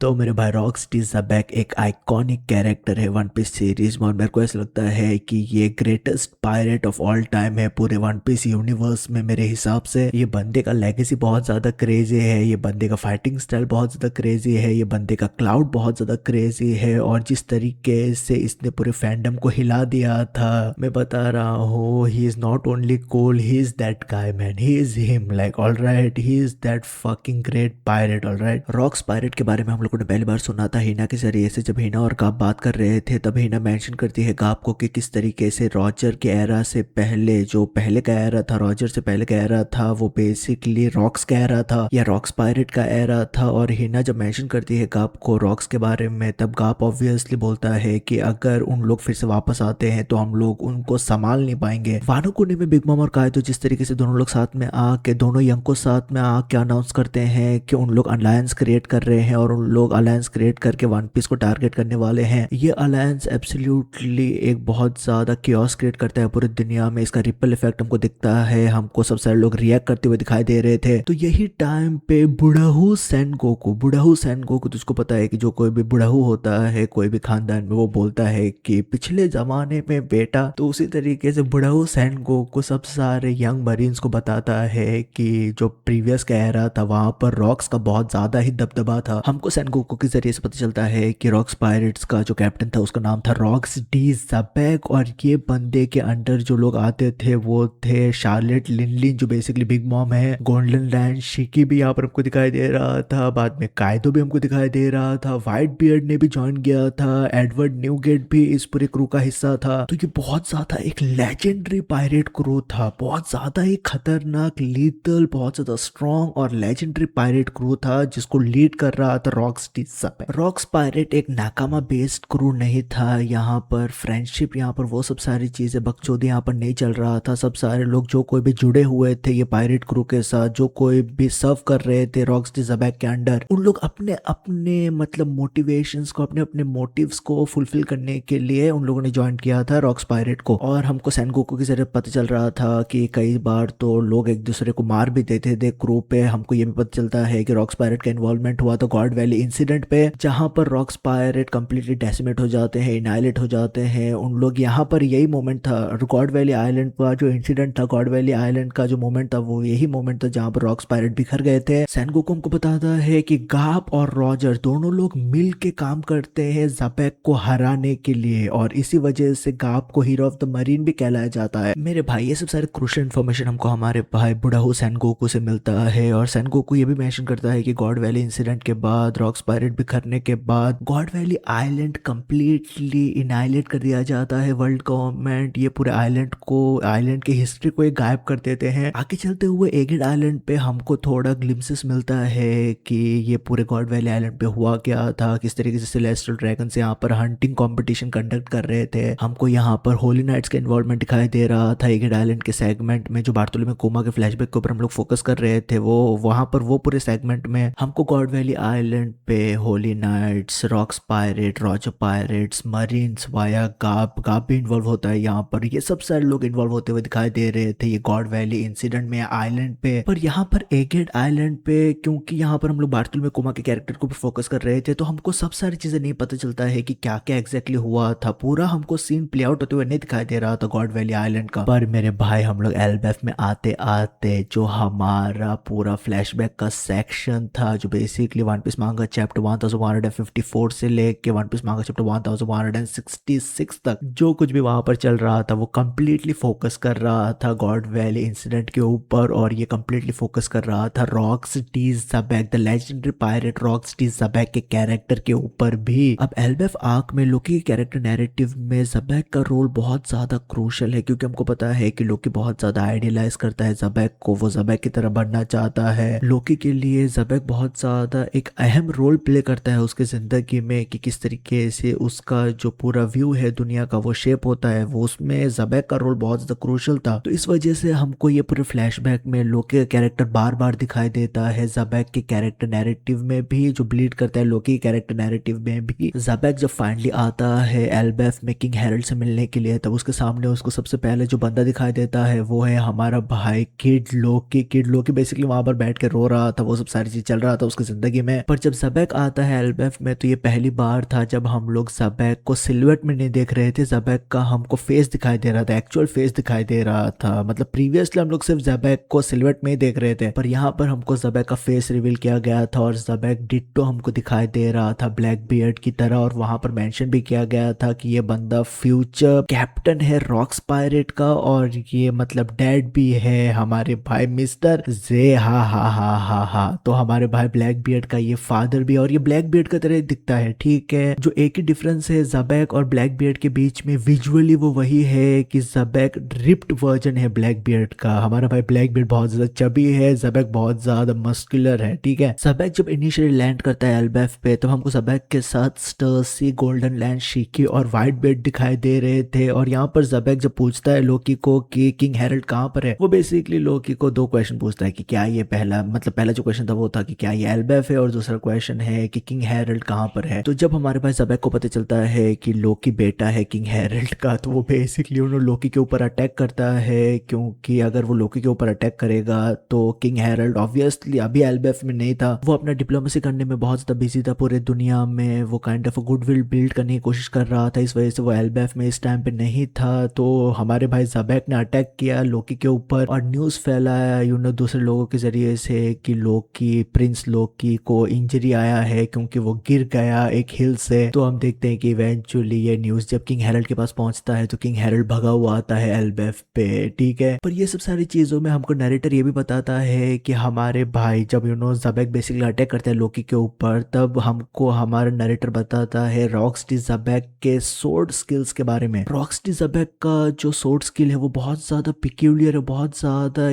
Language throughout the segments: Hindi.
तो मेरे भाई रॉकस्टी ज़बैक एक आइकॉनिक कैरेक्टर है वन पीस सीरीज में और मेरे को ऐसा लगता है कि ये greatest pirate of all time है पूरे वन पीस यूनिवर्स में। मेरे हिसाब से ये बंदे का लेगेसी बहुत ज़्यादा क्रेजी है, ये बंदे का फाइटिंग स्टाइल बहुत ज़्यादा क्रेजी है, ये बंदे का क्लाउड बहुत ज़्यादा क्रेजी है और जिस तरीके से इसने पूरे फैंडम को हिला दिया था, मैं बता रहा हूँ he is not only cool, he is that guy man, he is him like all right, he is that fucking great pirate. All right, rocks pirate के बारे में हम लोगों ने पहली बार सुना था हिना के जरिए से। जब हिना और गाप बात कर रहे थे तब हिना मेंशन करती है गाप को कि किस तरीके से रॉजर के एरा से पहले, जो पहले का एरा था, रॉजर से पहले का एरा था, वो बेसिकली रॉक्स का एरा था या रॉक्स पायरेट का एरा था। और हिना जब मेंशन करती है गाप को रॉक्स के बारे में तब गाप ऑब्वियसली बोलता है कि अगर उन लोग फिर से वापस आते हैं तो हम लोग उनको संभाल नहीं पाएंगे। वानो कुनी में बिग मॉम और कायदो जिस तरीके से दोनों लोग साथ में आके, दोनों यंको साथ में आके अनाउंस करते हैं कि उन लोग अलायंस क्रिएट कर रहे हैं और उन लोग अलायंस क्रिएट करके वन पीस को टारगेट करने वाले हैं। ये अलायंस एब्सोल्युटली एक बहुत ज्यादा क्योस क्रिएट करता है पूरी दुनिया में। इसका रिपल इफेक्ट हमको दिखता है, हमको सब सारे लोग रिएक्ट करते हुए दिखाई दे रहे थे। तो यही टाइम पे बुढ़ाऊ सेनगोकू, तुझको पता है कि जो कोई भी बुढ़ाऊ होता है कोई भी खानदान में, वो बोलता है कि पिछले जमाने में बेटा, तो उसी तरीके से बुढ़ाऊ सेनगोकू सब सारे यंग मरीन्स को बताता है कि जो प्रीवियस का एरा था वहां पर रॉक्स का बहुत ज्यादा ही दबदबा था। हमको सेनगोकू के जरिए से पता चलता है कि रॉक्स पायरेट्स का जो कैप्टन था उसका नाम था रॉक्स डी ज़बैक और ये बंदे के अंडर जो लोग आते थे वो थे शार्लेट लिनलिन जो बेसिकली बिग मॉम है, गोल्डन लैंड शिकी भी यहाँ पर हमको दिखाई दे रहा था, बाद में कायदो भी हमको दिखाई दे रहा था, व्हाइट बियर्ड ने भी ज्वाइन किया था, एडवर्ड न्यूगेट भी इस पूरे क्रू का हिस्सा था। तो ये बहुत ज्यादा एक लेजेंडरी पायरेट क्रू था, बहुत ज्यादा ही खतरनाक, लीथल, बहुत ज्यादा स्ट्रॉन्ग और लेजेंडरी पायरेट क्रू था जिसको लीड कर रहा था रॉक्स डी ज़बैक। रॉक्स पायरेट एक नाकामा बेस्ड क्रू नहीं था, यहाँ पर फ्रेंडशिप, यहाँ पर वो सब सारी चीजें बकचोदी यहाँ पर नहीं चल रहा था। सब सारे लोग जो कोई भी जुड़े हुए थे ये पायरेट क्रू के साथ, जो कोई भी सर्व कर रहे थे रॉक्स डी ज़बैक के अंडर, उन लोग अपने अपने मतलब मोटिवेशंस को, अपने अपने मोटिव्स को फुलफिल करने के लिए उन लोगों ने ज्वाइन किया था रॉक्स पायरेट को। और हमको सेनगोकू की जरिए पता चल रहा था कि कई बार तो लोग एक दूसरे को मार भी देते थे क्रू पे। हमको ये भी पता चलता है कि रॉक्स पायरेट का इन्वॉल्वमेंट हुआ था गॉड वैली इंसिडेंट पे, जहां पर रॉक्स पायरेट कंप्लीटली डेसिमेट हो जाते हैं, इनाइलेट हो जाते हैं उन लोग। यहाँ पर यही मोमेंट था गॉड वैली आइलैंड का जो इंसिडेंट था, गॉड वैली आइलैंड का जो मोमेंट था वो यही मोमेंट था जहां पर रॉक्स पायरेट बिखर गए थे। सेनगोकू हमको बताता है कि गाप और रॉजर दोनों लोग मिल के काम करते हैं ज़बैक को हराने के लिए और इसी वजह से गाप को हीरो ऑफ द मरीन भी कहलाया जाता है। मेरे भाई ये सब सारे क्रूशियल इन्फॉर्मेशन हमको हमारे भाई बुढ़ाऊ सेनगोकू से मिलता है और सेनगोकू ये भी मेंशन करता है कि गॉड वैली इंसिडेंट के बाद, रॉक्स पायरेट बिखरने के बाद गॉड वैली आइलैंड कंप्लीटली इनाइलेट कर दिया जाता है। वर्ल्ड गवर्नमेंट ये पूरे आइलैंड को, आइलैंड की हिस्ट्री को एक गायब कर देते हैं। आगे चलते हुए एगेड आइलैंड पे हमको थोड़ा ग्लिम्सेस मिलता है कि ये पूरे गॉड वैली आइलैंड पे हुआ क्या था, किस तरीके से सेलेस्टियल ड्रैगन्स यहाँ पर हंटिंग कंपटीशन कंडक्ट कर रहे थे। हमको यहाँ पर होली नाइट्स का इन्वॉल्वमेंट दिखाई दे रहा था एगेड आइलैंड के सेगमेंट में, जो बार्थोलोमेव कोमा के फ्लैशबैक के ऊपर हम लोग फोकस कर रहे थे। वो वहां पर वो पूरे सेगमेंट में हमको गॉड वैली आइलैंड पे Holy Knights, Rocks pirate, Roger pirates, marines via Garp भी इन्वॉल्व होता है यहाँ पर। ये सब सारे लोग इन्वॉल्व होते हुए दिखाई दे रहे थे ये गॉड वैली इंसिडेंट में आइलैंड पे। पर यहाँ पर एगेड आइलैंड पे क्योंकि यहाँ पर हम लोग बार्थोलोमेव कोमा के कैरेक्टर को भी फोकस कर रहे थे तो हमको सब सारी चीजें नहीं पता चलता है कि क्या क्या एग्जैक्टली हुआ था। पूरा हमको सीन प्ले आउट होते हुए नहीं दिखाई दे रहा था गॉड वैली आइलैंड का। पर मेरे भाई हम लोग एलबेफ में आते आते जो हमारा पूरा फ्लैशबैक का सेक्शन था, जो बेसिकली वन पीस मांगा चैप्टर 1154 से लेके वन पीस मांगा चैप्टर 1166 तक जो कुछ भी वहां पर चल रहा था वो कंप्लीटली फोकस कर रहा था गॉड वैली इंसिडेंट के ऊपर और ये कंप्लीटली फोकस कर रहा था Rocks D Xebec, the legendary pirate Rocks D Xebec के कैरेक्टर के ऊपर भी। अब एलबेफ आर्क में लोकी के कैरेक्टर नैरेटिव में ज़बैक का रोल बहुत ज्यादा क्रूशल है क्योंकि हमको पता है कि लोकी बहुत ज्यादा आइडियलाइज करता है ज़बैक को, वो ज़बैक की तरह बनना चाहता है। लोकी के लिए ज़बैक बहुत ज्यादा एक अहम रोल प्ले करता है उसके जिंदगी में कि किस तरीके से उसका जो पूरा व्यू है दुनिया का वो शेप होता है, वो उसमें ज़बैक का रोल बहुत ज्यादा क्रूशल था। तो इस वजह से हमको ये पूरे फ्लैशबैक में लोकी का कैरेक्टर बार बार दिखाई देता है। ज़बैक के कैरेक्टर नैरेटिव में भी जो ब्लीड करता है लोकी के कैरेक्टर नैरेटिव में भी। ज़बैक जब फाइनली आता है एलबेफ में किंग हेरल्ड से मिलने के लिए तब उसके सामने उसको सबसे पहले जो बंदा दिखाई देता है वो है हमारा भाई किड लोकी बेसिकली वहां पर बैठ के रो रहा था, वो सब सारी चीज चल रहा था उसकी जिंदगी में। पर जब जबेक आता है एल्बेफ में तो ये पहली बार था जब हम लोग जबेक को सिल्हूट में नहीं देख रहे थे, जबेक का हमको फेस दिखाई दे रहा था, एक्चुअल फेस दिखाई दे रहा था। मतलब प्रीवियसली हम लोग सिर्फ जबेक को सिल्हूट में ही देख रहे थे, पर यहाँ पर हमको जबेक का फेस रिवील किया गया था और जबेक डिट्टो हमको दिखाई दे रहा था ब्लैक बियर्ड की तरह। और वहां पर मेंशन भी किया गया था कि ये बंदा फ्यूचर कैप्टन है रॉक्स पायरेट का, और ये मतलब डैड भी है हमारे भाई मिस्टर जे। हा हा हा हा हा। तो हमारे भाई ब्लैक बियर्ड का ये फादर भी, और ये ब्लैक बियर्ड की तरह दिखता है, ठीक है। जो एक ही डिफरेंस है जबेक और ब्लैक बियर्ड के बीच में विजुअली वो वही है कि जबेक रिप्ड वर्जन है ब्लैक बियर्ड का। हमारा भाई ब्लैक बियर्ड बहुत ज्यादा चबी है, जबेक बहुत ज्यादा मस्कुलर है, ठीक है। जबेक जब इनिशियली लैंड करता है एल्बेफ पे तो हमको जबेक के साथ स्टर्सी, गोल्डन लैंड, शीकी और व्हाइट बेड दिखाई दे रहे थे। और यहाँ पर जबेक जब पूछता है लोकी को कि किंग हेरल्ड कहाँ पर है, वो बेसिकली लोकी को दो क्वेश्चन पूछता है कि क्या ये पहला जो क्वेश्चन था वो था कि क्या ये एल्बेफ है, और दूसरा क्वेश्चन है कि किंग हेरल्ड कहाँ पर है। तो जब हमारे पास जबेक को पता चलता है कि लोकी बेटा है किंग हेरल्ड का, तो वो बेसिकली उन्होंने लोकी के ऊपर अटैक करता है, क्योंकि अगर वो लोकी के ऊपर अटैक करेगा तो किंग हेरल्ड ऑब्वियसली अभी एल्बेफ में नहीं था, वो अपना डिप्लोमेसी करने में बहुत ज्यादा बिजी था पूरे दुनिया में, वो काइंड ऑफ गुडविल बिल्ड करने की कोशिश कर रहा था, इस वजह से वो एल्बेफ में इस टाइम पे नहीं था। तो हमारे भाई जबेक ने अटैक किया लोकी के ऊपर और न्यूज फैलाया दूसरे लोगों के जरिए से कि लोकी, प्रिंस लोकी को इंजरी आया है क्योंकि वो गिर गया एक हिल से। तो हम देखते हैं कि इवेंचुअली ये न्यूज जब किंग हेरल्ड के पास पहुंचता है तो किंग हेरल्ड भगा हुआ आता है एल्बेफ पे, ठीक है। पर ये सब सारी चीजों में हमको नरेटर ये भी बताता है कि हमारे भाई जब जबेक बेसिकली अटैक करता है लोकी के ऊपर, तब हमको हमारा नरेटर बताता है रॉक्सटी जबेक के सोर्ड स्किल्स के बारे में। रॉक्सटी जबेक का जो सोर्ड स्किल है वो बहुत ज्यादा पिक्यूलियर है, बहुत ज्यादा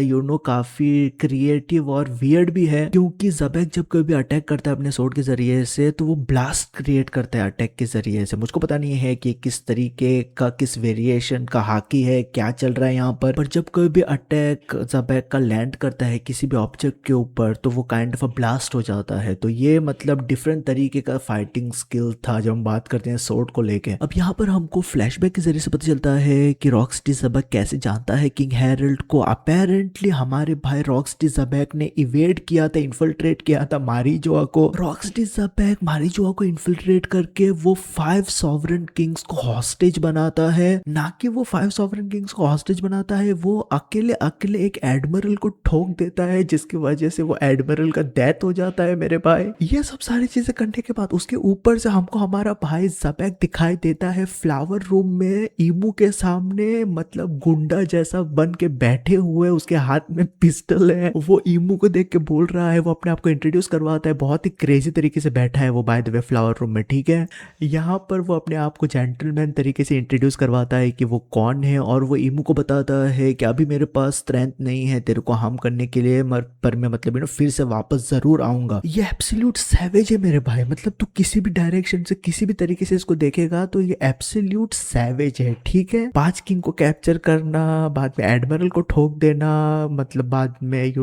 काफी क्रिएटिव और वियर्ड भी है, क्योंकि जबेक जब कोई भी अटैक करता है अपने सोर्ड के जरिए से तो वो ब्लास्ट क्रिएट करता है अटैक के जरिए से। मुझको पता नहीं है कि किस तरीके का, किस वेरिएशन का हाकी है, क्या चल रहा है यहाँ पर जब कोई भी अटैक जबेक का लैंड करता है किसी भी ऑब्जेक्ट के ऊपर तो वो काइंड ऑफ अ ब्लास्ट हो जाता है। तो ये मतलब डिफरेंट तरीके का फाइटिंग स्किल था जब हम बात करते हैं सोर्ड को लेके। अब यहाँ पर हमको फ्लैशबैक के जरिए से पता चलता है कि रॉक्सटी जबेक कैसे जानता है किंग हेरल्ड को। अपेरेंटली हमारे भाई रॉक्सटी जबेक ने इवेड किया था, इन्फिल्ट्रेट किया था मारीजोआ को। रॉक्सटी जबेक मारीजोआ को इन्फिल्ट्रेट करके वो 5 सॉवरेन किंग्स को हॉस्टेज बनाता है, ना कि वो 5 सॉवरेन किंग्स को हॉस्टेज बनाता है, वो अकेले अकेले एक एडमिरल को ठोक देता है जिसकी वजह से वो एडमिरल का डेथ हो जाता है मेरे भाई। ये सब सारी चीजें करने के बाद उसके ऊपर से हमको हमारा भाई जबेक दिखाई देता है फ्लावर रूम में ईमू के सामने, मतलब गुंडा जैसा बन के बैठे हुए, उसके हाथ में पिस्टल है। वो ईमू को देख के बोल रहा है, वो अपने आप को इंट्रोड्यूस करवाता है, बहुत ही क्रेजी तरीके से बैठा है वो by the way flower room में, ठीक है। यहाँ पर वो अपने आप को जेंटलमैन तरीके से इंट्रोड्यूस करवाता है कि वो कौन है, और वो ईमू को बताता है कि अभी मेरे पास स्ट्रेंथ नहीं है तेरे को हार्म करने के लिए, पर मैं मतलब फिर से वापस जरूर आऊंगा। ये एब्सोल्यूट सैवेज है मेरे भाई, मतलब तू किसी भी डायरेक्शन से किसी भी तरीके से इसको देखेगा तो ये एब्सोल्यूट सैवेज है, ठीक है। 5 किंग को कैप्चर करना, बाद में एडमिरल को ठोक देना, मतलब बाद में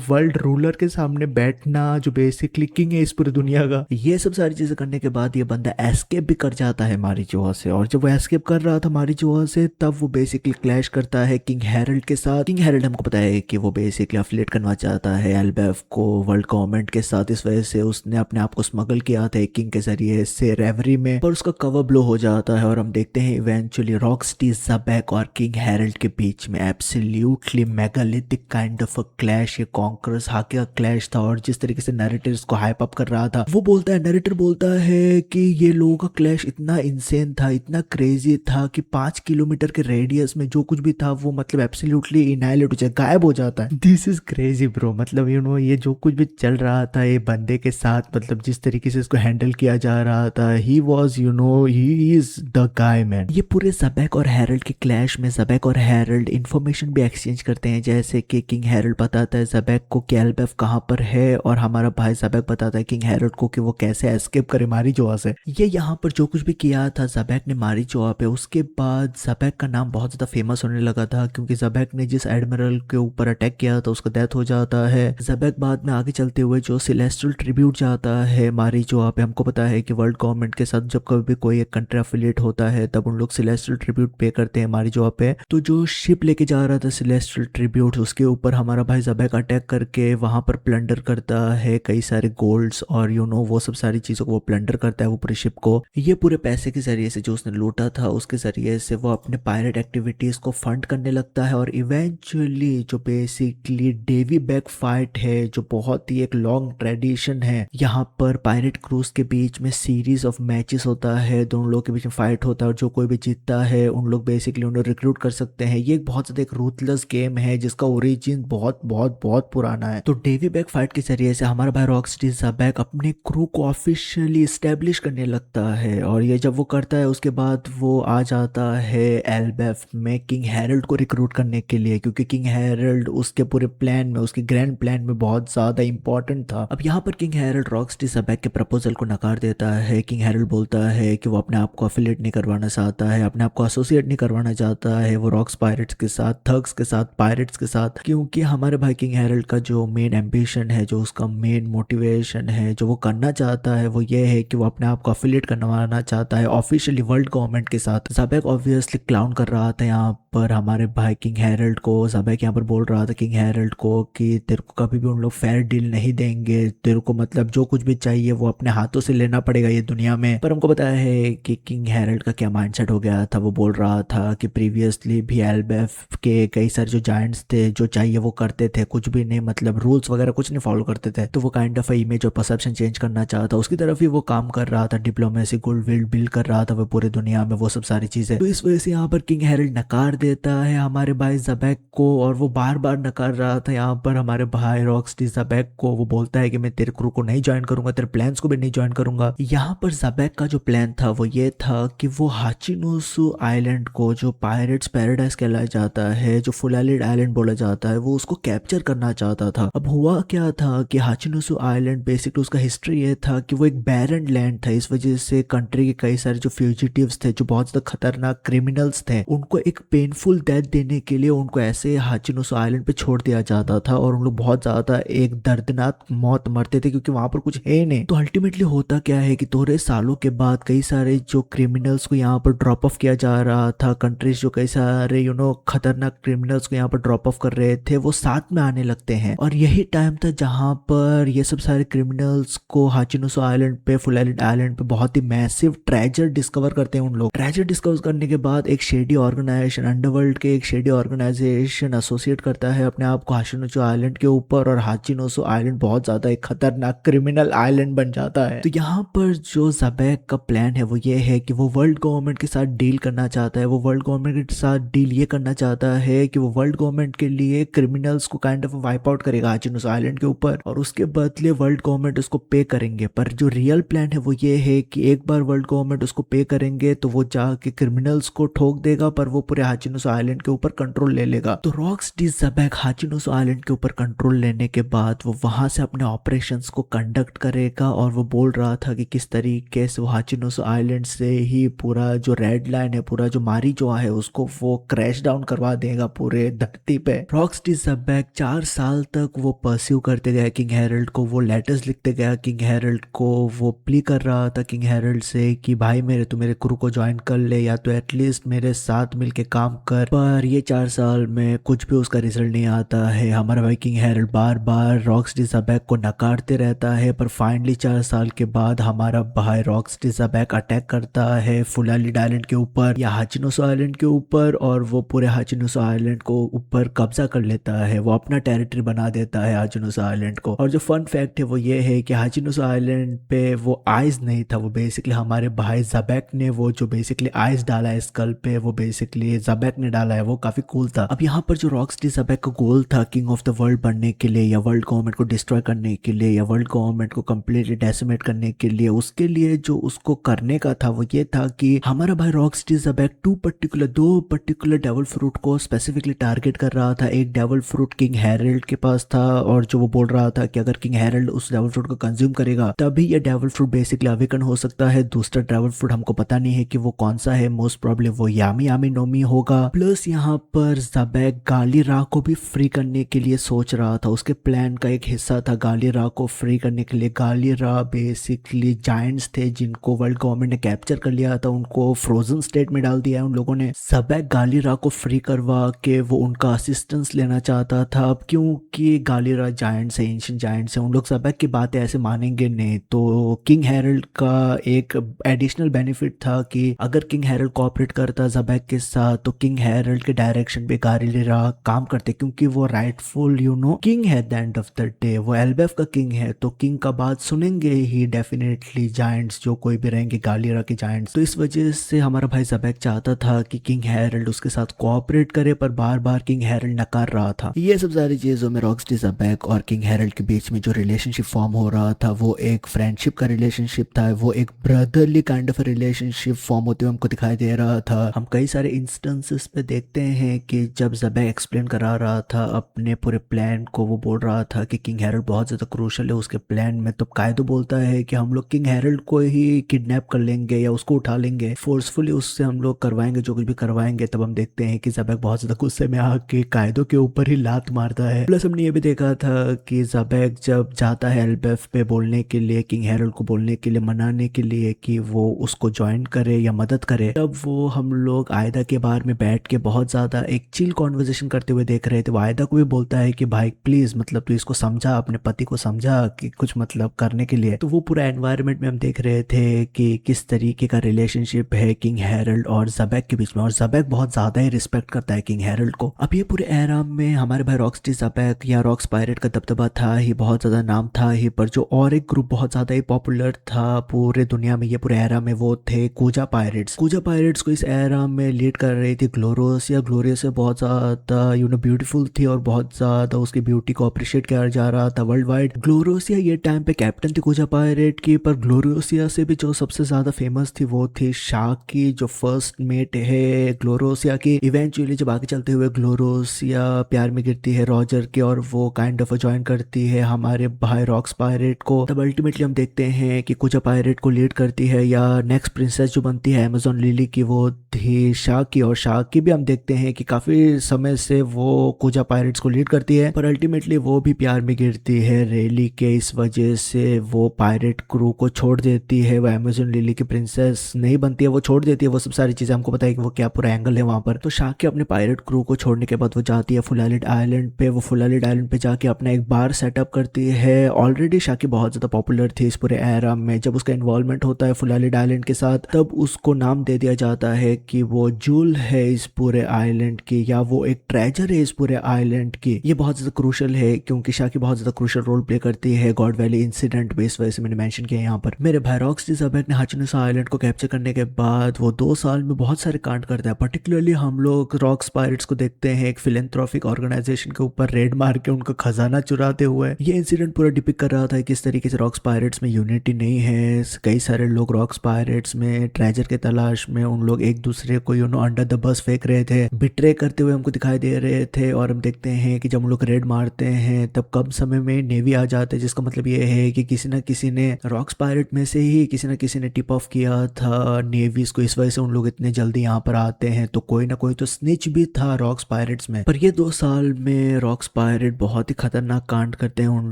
वर्ल्ड रूलर के सामने बैठना जो बेसिकली किंग है इस पूरी दुनिया का, ये सब सारी चीजें करने के बाद ये बंदा एस्केप भी कर जाता है मारीजोआ से। और जब वो एस्केप कर रहा था मारीजोआ से तब वो बेसिकली क्लैश करता है किंग हेरल्ड के साथ। किंग हेरल्ड हमको पता है कि वो बेसिकली अफिलिएट करना चाहता है एल्बेफ को वर्ल्ड गवर्नमेंट के साथ, इस वजह से उसने अपने आप को स्मगल किया था किंग के जरिए से रेवरी में, पर उसका कवर ब्लो हो जाता है और हम देखते हैं इवेंचुअली रॉक्सटी जबेक और किंग हेरल्ड के बीच में absolutely megalithic kind of a clash, ये कॉन्करर्स हाके का क्लैश था। और जिस तरीके से नरेटर इसको हाइप अप कर रहा था, वो बोलता है, नरेटर बोलता है कि ये लोगों का क्लैश इतना इंसेन था, इतना क्रेजी था कि 5 किलोमीटर के रेडियस में जो कुछ भी था वो मतलब एब्सोल्युटली इनाइलेट हो जाए, गायब हो जाता है। दिस इज क्रेजी ब्रो, मतलब ये जो कुछ भी चल रहा था ये बंदे के साथ, मतलब जिस तरीके से इसको हैंडल किया जा रहा था, he was he is the guy man. ये पूरे जबेक और हेरल्ड के क्लैश में जबेक और हेरल्ड इंफॉर्मेशन भी एक्सचेंज करते हैं, जैसे कि किंग हेरल्ड बताता है जबेक को कि एल्बेफ कहाँ पर है, और हमारा भाई जबेक बताता है किंग हेरल्ड को कि वो कैसे एस्केप करे मारीजोआ से। ये यहाँ पर जो कुछ भी किया था जबेक ने मारीजोआ पे, उसके बाद जबेक का नाम बहुत ज्यादा फेमस होने लगा था, क्योंकि जबेक ने जिस एडमिरल के ऊपर अटैक किया था उसका डेथ हो जाता है। जबेक बाद में आगे चलते हुए जो सेलेस्टियल ट्रिब्यूट जाता है मारीजोआ पे, हमको पता है कि वर्ल्ड गवर्नमेंट के साथ जब कभी भी कोई एक कंट्री एफिलिएट होता है तब उन लोग सेलेस्टियल ट्रिब्यूट पे करते हैं मारीजोआ पे। तो जो शिप लेके जा रहा था सेलेस्टियल ट्रिब्यूट, उसके ऊपर हमारा भाई जबेक अटैक करके वहां पर प्लंडर करता है कई सारे गोल्ड गोल्ड्स और वो सब सारी चीज़ों को वो प्लंडर करता है वो पूरे शिप को। ये पूरे पैसे के जरिए से जो उसने लूटा था उसके जरिए से वो अपने पायरेट एक्टिविटीज़ को फंड करने लगता है। और इवेंचुअली जो बेसिकली डेवी बैक फाइट है जो बहुत ही एक लॉन्ग ट्रेडिशन है, यहाँ पर पायरेट क्रूज के बीच में सीरीज ऑफ मैचेस होता है, दोनों लोग के बीच में फाइट होता है और जो कोई भी जीतता है उन लोग बेसिकली उन्हें रिक्रूट कर सकते हैं। ये एक बहुत ज़्यादा एक रूथलेस गेम है जिसका ओरिजिन बहुत बहुत बहुत पुराना है। तो डेवी बैक फाइट के जरिए से हमारा भाई रॉकस्टी ज़बैक अपने क्रू को ऑफिशियली स्टैब्लिश करने लगता है और ये जब वो करता है उसके बाद वो आ जाता है एल्बेफ में किंग हैरल्ड को रिक्रूट करने के लिए, क्योंकि किंग हैरल्ड उसके पूरे प्लान में, उसके ग्रैंड प्लान में बहुत ज़्यादा इंपॉर्टेंट था। अब यहाँ पर किंग हैरल्ड रॉकस्टी ज़बैक के प्रपोजल को नकार देता है। किंग हैरल्ड बोलता है कि वो अपने आप को अफिलिएट नहीं करवाना चाहता है, अपने आप को एसोसिएट नहीं करवाना चाहता है वो रॉक्स पायरेट्स के साथ, थग्स के साथ, पायरेट्स के साथ, क्योंकि हमारे भाई किंग हैरल्ड का जो मेन एम्बिशन है, जो उसका मेन मोटिवेशन है, जो वो करना चाहता है वो ये है कि वो अपने आप को अफिलिएट करवाना चाहता है ऑफिशियली वर्ल्ड गवर्नमेंट के साथ। ज़बैक ऑब्वियसली क्लाउन कर रहा था यहाँ पर हमारे भाई किंग हैरल्ड को। ज़बैक यहाँ पर बोल रहा था किंग हैरल्ड को कि तेरे को कभी भी उन लोग फेयर डील नहीं देंगे, तेरे को मतलब जो कुछ भी चाहिए वो अपने हाथों से लेना पड़ेगा ये दुनिया में। पर हमको पता है कि किंग हैरल्ड का क्या माइंडसेट हो गया था। वो बोल रहा था कि प्रीवियसली भी एल्बेफ के कई सारे जो जायंट्स थे जो चाहिए वो करते थे, कुछ भी नहीं मतलब रूल्स वगैरह कुछ नहीं फॉलो करते थे, तो वो काइंड ऑफ इमेज और परसेप्शन चेंज करना चाहता, उसकी तरफ ही वो काम कर रहा था, डिप्लोमेसी गुडविल बिल्ड कर रहा था वो पूरे दुनिया में, वो सब सारी चीजें। तो इस वजह से यहाँ पर किंग हैरल्ड नकार देता है हमारे भाई ज़बैक को और वो बार बार नकार रहा था यहाँ पर हमारे भाई रॉकस्टी ज़बैक को। वो बोलता है कि मैं तेरे क्रू को नहीं ज्वाइन करूंगा, तेरे प्लान्स को भी नहीं ज्वाइन करूंगा। यहाँ पर ज़बैक का जो प्लान था वो ये था कि वो हाचिनोसु आइलैंड को, जो पायरेट्स पैराडाइज कहलाया जाता है, जो फुलालिड आइलैंड बोला जाता है, वो उसको कैप्चर करना चाहता था। अब हुआ क्या था कि हाचिनोसु आइलैंड बेसिकली उसका हिस्ट्री ये था कि वो एक बैरन लैंड था, इस वजह से कंट्री के कई सारे जो फ्यूजिटिव्स थे, जो बहुत ज्यादा खतरनाक क्रिमिनल्स थे, उनको एक पेनफुल डेथ देने के लिए उनको ऐसे हाचिनोसु आइलैंड पे छोड़ दिया जाता था और उन लोग बहुत ज्यादा एक दर्दनाक मौत मरते थे क्योंकि वहां पर कुछ है नहीं। तो अल्टीमेटली होता क्या है कि थोड़े सालों के बाद कई सारे जो क्रिमिनल्स को यहाँ पर ड्रॉप ऑफ किया जा रहा था, कंट्रीज जो कई सारे खतरनाक क्रिमिनल्स को यहाँ पर ड्रॉप ऑफ कर रहे थे वो साथ में आने लगते हैं। और यही टाइम था जहां पर ये सब सारे क्रिमिनल्स को हाचिनोसु आइलैंड पे, फुलालिड आइलैंड पे बहुत ही मैसिव ट्रेजर डिस्कवर करते हैं उन लोग। ट्रेजर डिस्कवर करने के बाद एक शेडी ऑर्गेनाइजेशन, अंडरवर्ल्ड के एक शेडी ऑर्गेनाइजेशन एसोसिएट करता है अपने आप को हाचिनोसु आइलैंड के ऊपर और हाचिनोसु आइलैंड बहुत ज्यादा एक खतरनाक क्रिमिनल आइलैंड बन जाता है। तो यहाँ पर जो ज़बैक का प्लान है वो ये है कि वो वर्ल्ड गवर्नमेंट के साथ डील करना चाहता है। वो वर्ल्ड गवर्नमेंट के साथ डील ये करना चाहता है कि वो वर्ल्ड गवर्नमेंट के लिए क्रिमिनल्स को काइंड ऑफ वाइप आउट करेगा हाचिनोसु आइलैंड के ऊपर और उसके बदले वर्ल्ड गवर्नमेंट उसको पे करेंगे। पर जो रियल प्लान है वो ये है कि एक बार वर्ल्ड गवर्नमेंट उसको पे करेंगे तो वो जाके क्रिमिनल्स को ठोक देगा पर वो पूरे हाचिनोसु आइलैंड के ऊपर कंट्रोल ले लेगा। तो रॉकस्टी ज़बैक हाचिनोसु आइलैंड के ऊपर कंट्रोल लेने के बाद वो वहां से अपने ऑपरेशंस को कंडक्ट करेगा और वो बोल रहा था कि किस तरीके से वो हाचिनोसु आइलैंड से ही पूरा जो रेड लाइन है, पूरा जो मारी जो है उसको वो क्रैश डाउन करवा देगा पूरे धरती पे। रॉकस्टी ज़बैक 4 साल तक वो परस्यू करते गए किंग हैरल्ड को, वो लेटर्स लिखते गया किंग हैरल्ड को, वो प्ली कर रहा था किंग हैरल्ड से कि भाई तू मेरे क्रू को ज्वाइन कर ले या तो एटलीस्ट मेरे साथ मिलके काम कर। पर ये 4 साल में कुछ भी उसका रिजल्ट नहीं आता है। हमारा भाई किंग हैरल्ड बार बार रॉकस्टी ज़बैक को नकारते रहता है पर फाइनली 4 साल के बाद हमारा भाई रॉकस्टी ज़बैक अटैक करता है फुलालिड आइलैंड के ऊपर या हाचिनोसु आइलैंड के ऊपर और वो पूरे हाचिनोसु आइलैंड को ऊपर कब्जा कर लेता है, वो अपना टेरिटरी बना देता है हाचिनोसु आइलैंड को। और जो फन फैक्ट है वो ये है कि हाचिनोसु आइलैंड पे वो आइस नहीं था, वो बेसिकली हमारे भाई ज़बैक ने वो जो बेसिकली आइस डाला है स्कल पे वो बेसिकली ज़बैक ने डाला है, वो काफी कूल था। अब यहाँ पर जो रॉकस्टी ज़बैक का गोल था किंग ऑफ द वर्ल्ड बनने के लिए या वर्ल्ड गवर्नमेंट को डिस्ट्रॉय करने के लिए या वर्ल्ड गवर्नमेंट को कंप्लीटली डेसिमेट करने के लिए, उसके लिए जो उसको करने का था वो ये था कि हमारा भाई रॉकस्टी ज़बैक दो पर्टिकुलर डेविल फ्रूट को स्पेसिफिकली टारगेट कर रहा था। एक डेविल फ्रूट किंग हैरल्ड के पास था और जो वो बोल रहा था कि अगर किंग हैरल्ड उस डेविल फ्रूट को कंज्यूम करेगा तभी ये डेविल फ्रूट बेसिकली अवेकन हो सकता है। दूसरा डेविल फ्रूट हमको पता नहीं है कि वो कौन सा है, मोस्ट प्रॉब्ली वो यामी यामी नोमी होगा। प्लस यहाँ पर ज़बैक गालीरा को भी फ्री करने के लिए सोच रहा था, उसके प्लान का एक हिस्सा था गालीरा को फ्री करने के लिए। गालीरा बेसिकली जायंट्स थे जिनको वर्ल्ड गवर्नमेंट ने कैप्चर कर लिया था, उनको फ्रोजन स्टेट में डाल दिया है उन लोगों ने। ज़बैक गालीरा को फ्री करवा के वो उनका असिस्टेंस लेना चाहता था। अब क्योंकि गालीरा जायंट्स है, एंशिएंट जायंट्स है, उन लोग ज़बैक की बात बात है, ऐसे मानेंगे नहीं। तो किंग हैरल्ड का एक एडिशनल बेनिफिट था कि अगर किंग हैरल्ड कोऑपरेट करता ज़बैक के साथ तो किंग हैरल्ड के डायरेक्शन पे गारिलेरा काम करते, क्योंकि वो राइटफुल किंग है। At the end of the day वो एल्बेफ का किंग है, तो किंग का बात सुनेंगे ही डेफिनेटली जायंट्स, जो कोई भी रहेंगे गालिलेरा के जायंट्स। तो इस वजह से हमारा भाई ज़बैक चाहता था कि किंग हैरल्ड उसके साथ कोऑपरेट करे, पर बार बार किंग हैरल्ड नकार रहा था। ये सब सारी चीज़ों में रॉकस्टी ज़बैक और किंग हैरल्ड के बीच में जो रिलेशनशिप फॉर्म हो रहा था वो एक फ्रेंडशिप का रिलेशनशिप था, वो एक brotherly kind of relationship form होते हुए हमको दिखाई दे रहा था। हम कई सारे इंस्टेंसेस पे देखते हैं कि जब ज़बैक एक्सप्लेन करा रहा था अपने पूरे प्लान को, वो बोल रहा था कि किंग हैरल्ड बहुत ज़्यादा क्रूशल है उसके प्लान में। तो कायदो बोलता है कि हम लोग किंग हैरल्ड को ही किडनैप कर लेंगे या उसको उठा लेंगे, फोर्सफुली उससे हम लोग करवाएंगे जो कुछ भी करवाएंगे। तब हम देखते हैं कि ज़बैक बहुत ज़्यादा गुस्से में आके कायदो के ऊपर ही लात मारता है। प्लस हमने ये भी देखा था कि ज़बैक जब जाता है एल्बेफ पे बोलने के लिए, किंग हैरल्ड को बोलने के लिए, मनाने के लिए कि वो उसको ज्वाइन करे या मदद करे, तब वो हम लोग आयदा के बारे में बैठ के बहुत ज़्यादा एक चिल कॉन्वर्जेशन करते हुए देख रहे थे। वो आयदा को भी बोलता है कि भाई प्लीज़, मतलब तू इसको समझा, अपने पति को समझा कि कुछ मतलब करने के लिए। तो वो पूरा एनवायरनमेंट में हम देख रहे थे कि किस तरीके का रिलेशनशिप है किंग हैरल्ड और ज़बैक के बीच में, और ज़बैक बहुत ज़्यादा ही रिस्पेक्ट करता है किंग हैरल्ड को। अब ये पूरे एराम में हमारे भाई रॉकस्टी ज़बैक या रॉक्स पायरेट का दबदबा था ही, बहुत ज़्यादा नाम था ही, पर जो और एक ग्रुप बहुत ज़्यादा ही पॉपुलर था पूरे दुनिया में, ये पूरे एरा में, वो थे कूजा पायरेट्स। कूजा पायरेट्स को इस एरा में लीड कर रही थी ग्लोरोसिया। ग्लोरियस बहुत ज़्यादा ब्यूटीफुल थी और बहुत ज़्यादा उसकी ब्यूटी को अप्रिशिएट किया जा रहा था वर्ल्ड वाइड। ग्लोरोसिया ये टाइम पे कैप्टन थी कूजा पायरेट की, पर ग्लोरोसिया से भी जो सबसे ज़्यादा फेमस थी वो थी शाकी, जो फर्स्ट मेट है ग्लोरोसिया की। इवेंचुअली जब आगे चलते हुए ग्लोरोसिया प्यार में गिरती है रॉजर के और वो काइंड ऑफ ज्वाइन करती है हमारे भाई रॉक्स पायरेट को। तब अल्टीमेटली हम देखते हैं कि कूजा पायरेट को लीड करती है या नेक्स्ट प्रिंसेस जो बनती है अमेजोन लिली की, वो थी शाकी। और शाकी भी हम देखते हैं कि काफ़ी समय से वो कूजा पायरेट्स को लीड करती है, पर अल्टीमेटली वो भी प्यार में गिरती है रेली के। इस वजह से वो पायरेट क्रू को छोड़ देती है, वो अमेजोन लिली की प्रिंसेस नहीं बनती है, वो छोड़ देती है। वो सब सारी चीज़ें हमको पता है कि वो क्या पूरा एंगल है वहाँ पर। तो शाकी अपने पायरेट क्रू को छोड़ने के बाद वो जाती है फुलालिड आइलैंड पे। वो फुलालिड आइलैंड पे जाके अपना एक बार सेटअप करती है। ऑलरेडी शाकी बहुत ज़्यादा पॉपुलर थी इस पूरे एरा में। जब उसका इन्वॉल्वमेंट होता है फुलालिड आइलैंड के साथ, तब उसको नाम दे दिया जाता है कि वो जूल है इस पूरे आइलैंड की, या वो एक ट्रेजर है इस पूरे आइलैंड की। ये बहुत ज़्यादा क्रूशल है क्योंकि शाकी बहुत ज़्यादा क्रूशल रोल प्ले करती है गॉड वैली इंसिडेंट में, इस वजह से मैंने मेंशन किया यहाँ पर। मेरे भाई रॉकस्टी ज़बैक ने हाचिनुसा आइलैंड को कैप्चर करने के बाद वो 2 साल में बहुत सारे कांड करता है। पर्टिकुलरली हम लोग रॉक्स पायरेट्स को देखते हैं एक फिलेंथ्रोपिक ऑर्गेनाइजेशन के ऊपर रेड मार के उनका खजाना चुराते हुए। ये इंसिडेंट पूरा डिपिक्ट कर रहा था किस तरीके से रॉक्स पायरेट्स में यूनिटी नहीं है। कई सारे लोग रॉक्स पायरेट्स में ट्रेजर के तलाश में उन लोग एक दूसरे को अंडर द बस फेंक रहे थे, बिट्रे करते हुए हमको दिखाई दे रहे थे। और हम देखते हैं कि जब हम लोग रेड मारते हैं तब कम समय में नेवी आ जाते हैं, जिसका मतलब ये है कि किसी न किसी ने रॉक्स पायरेट में से ही किसी न किसी ने टिप ऑफ किया था नेवीज को, इस वजह से उन लोग इतने जल्दी यहाँ पर आते हैं। तो कोई ना कोई तो स्निच भी था रॉक्स पायरेट्स में। पर ये 2 साल में रॉक्स पायरेट बहुत ही खतरनाक कांड करते हैं। उन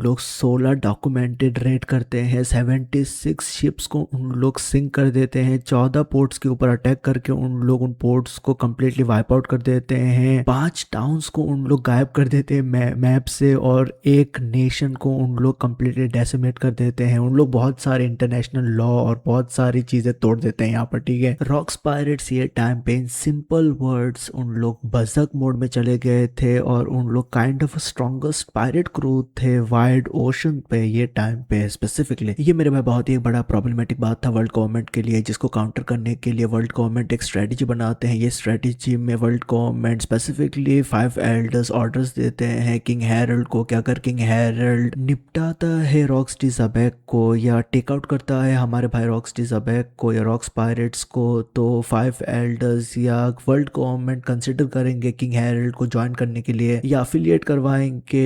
लोग 16 डॉक्यूमेंटेड रेड करते हैं, 76 शिप्स को उन लोग सिंक कर देते हैं, 14 पोर्ट्स के ऊपर अटैक करके उन लोग उन पोर्ट्स को कंप्लीटली वाइप आउट कर देते हैं, 5 टाउन्स को उन लोग गायब कर देते हैं मैप से, और एक नेशन को उन लोग कंप्लीटली डेसिमेट कर देते हैं। उन लोग बहुत सारे इंटरनेशनल लॉ और बहुत सारी चीजें तोड़ देते हैं यहाँ पर, ठीक है। रॉक्स पायरेट्स ये टाइम पे इन सिंपल वर्ड्स उन लोग बजक मोड में चले गए थे और उन लोग kind of strongest pirate crew थे वाइड ओशन पे ये टाइम पे स्पेसिफिकली। ये मेरे भाई बहुत ही एक बड़ा प्रॉब्लमेटिक बात था वर्ल्ड गवर्नमेंट के लिए, जिसको काउंटर करने के लिए वर्ल्ड गवर्नमेंट एक स्ट्रेटेजी बनाते हैं। ये स्ट्रेटेजी में world government specifically 5 elders orders देते हैं किंग हैरल्ड को कि अगर किंग हैरल्ड निपटाता है रॉक्स्टी ज़बैक को या टेक आउट करता है हमारे भाई रॉक्स्टी ज़बैक को या रॉक्स पायरेट्स को, तो 5 एल्डर्स या वर्ल्ड गवर्नमेंट कंसिडर करेंगे किंग हैरल्ड को ज्वाइन करने के लिए या अफिलिएट करवाएंगे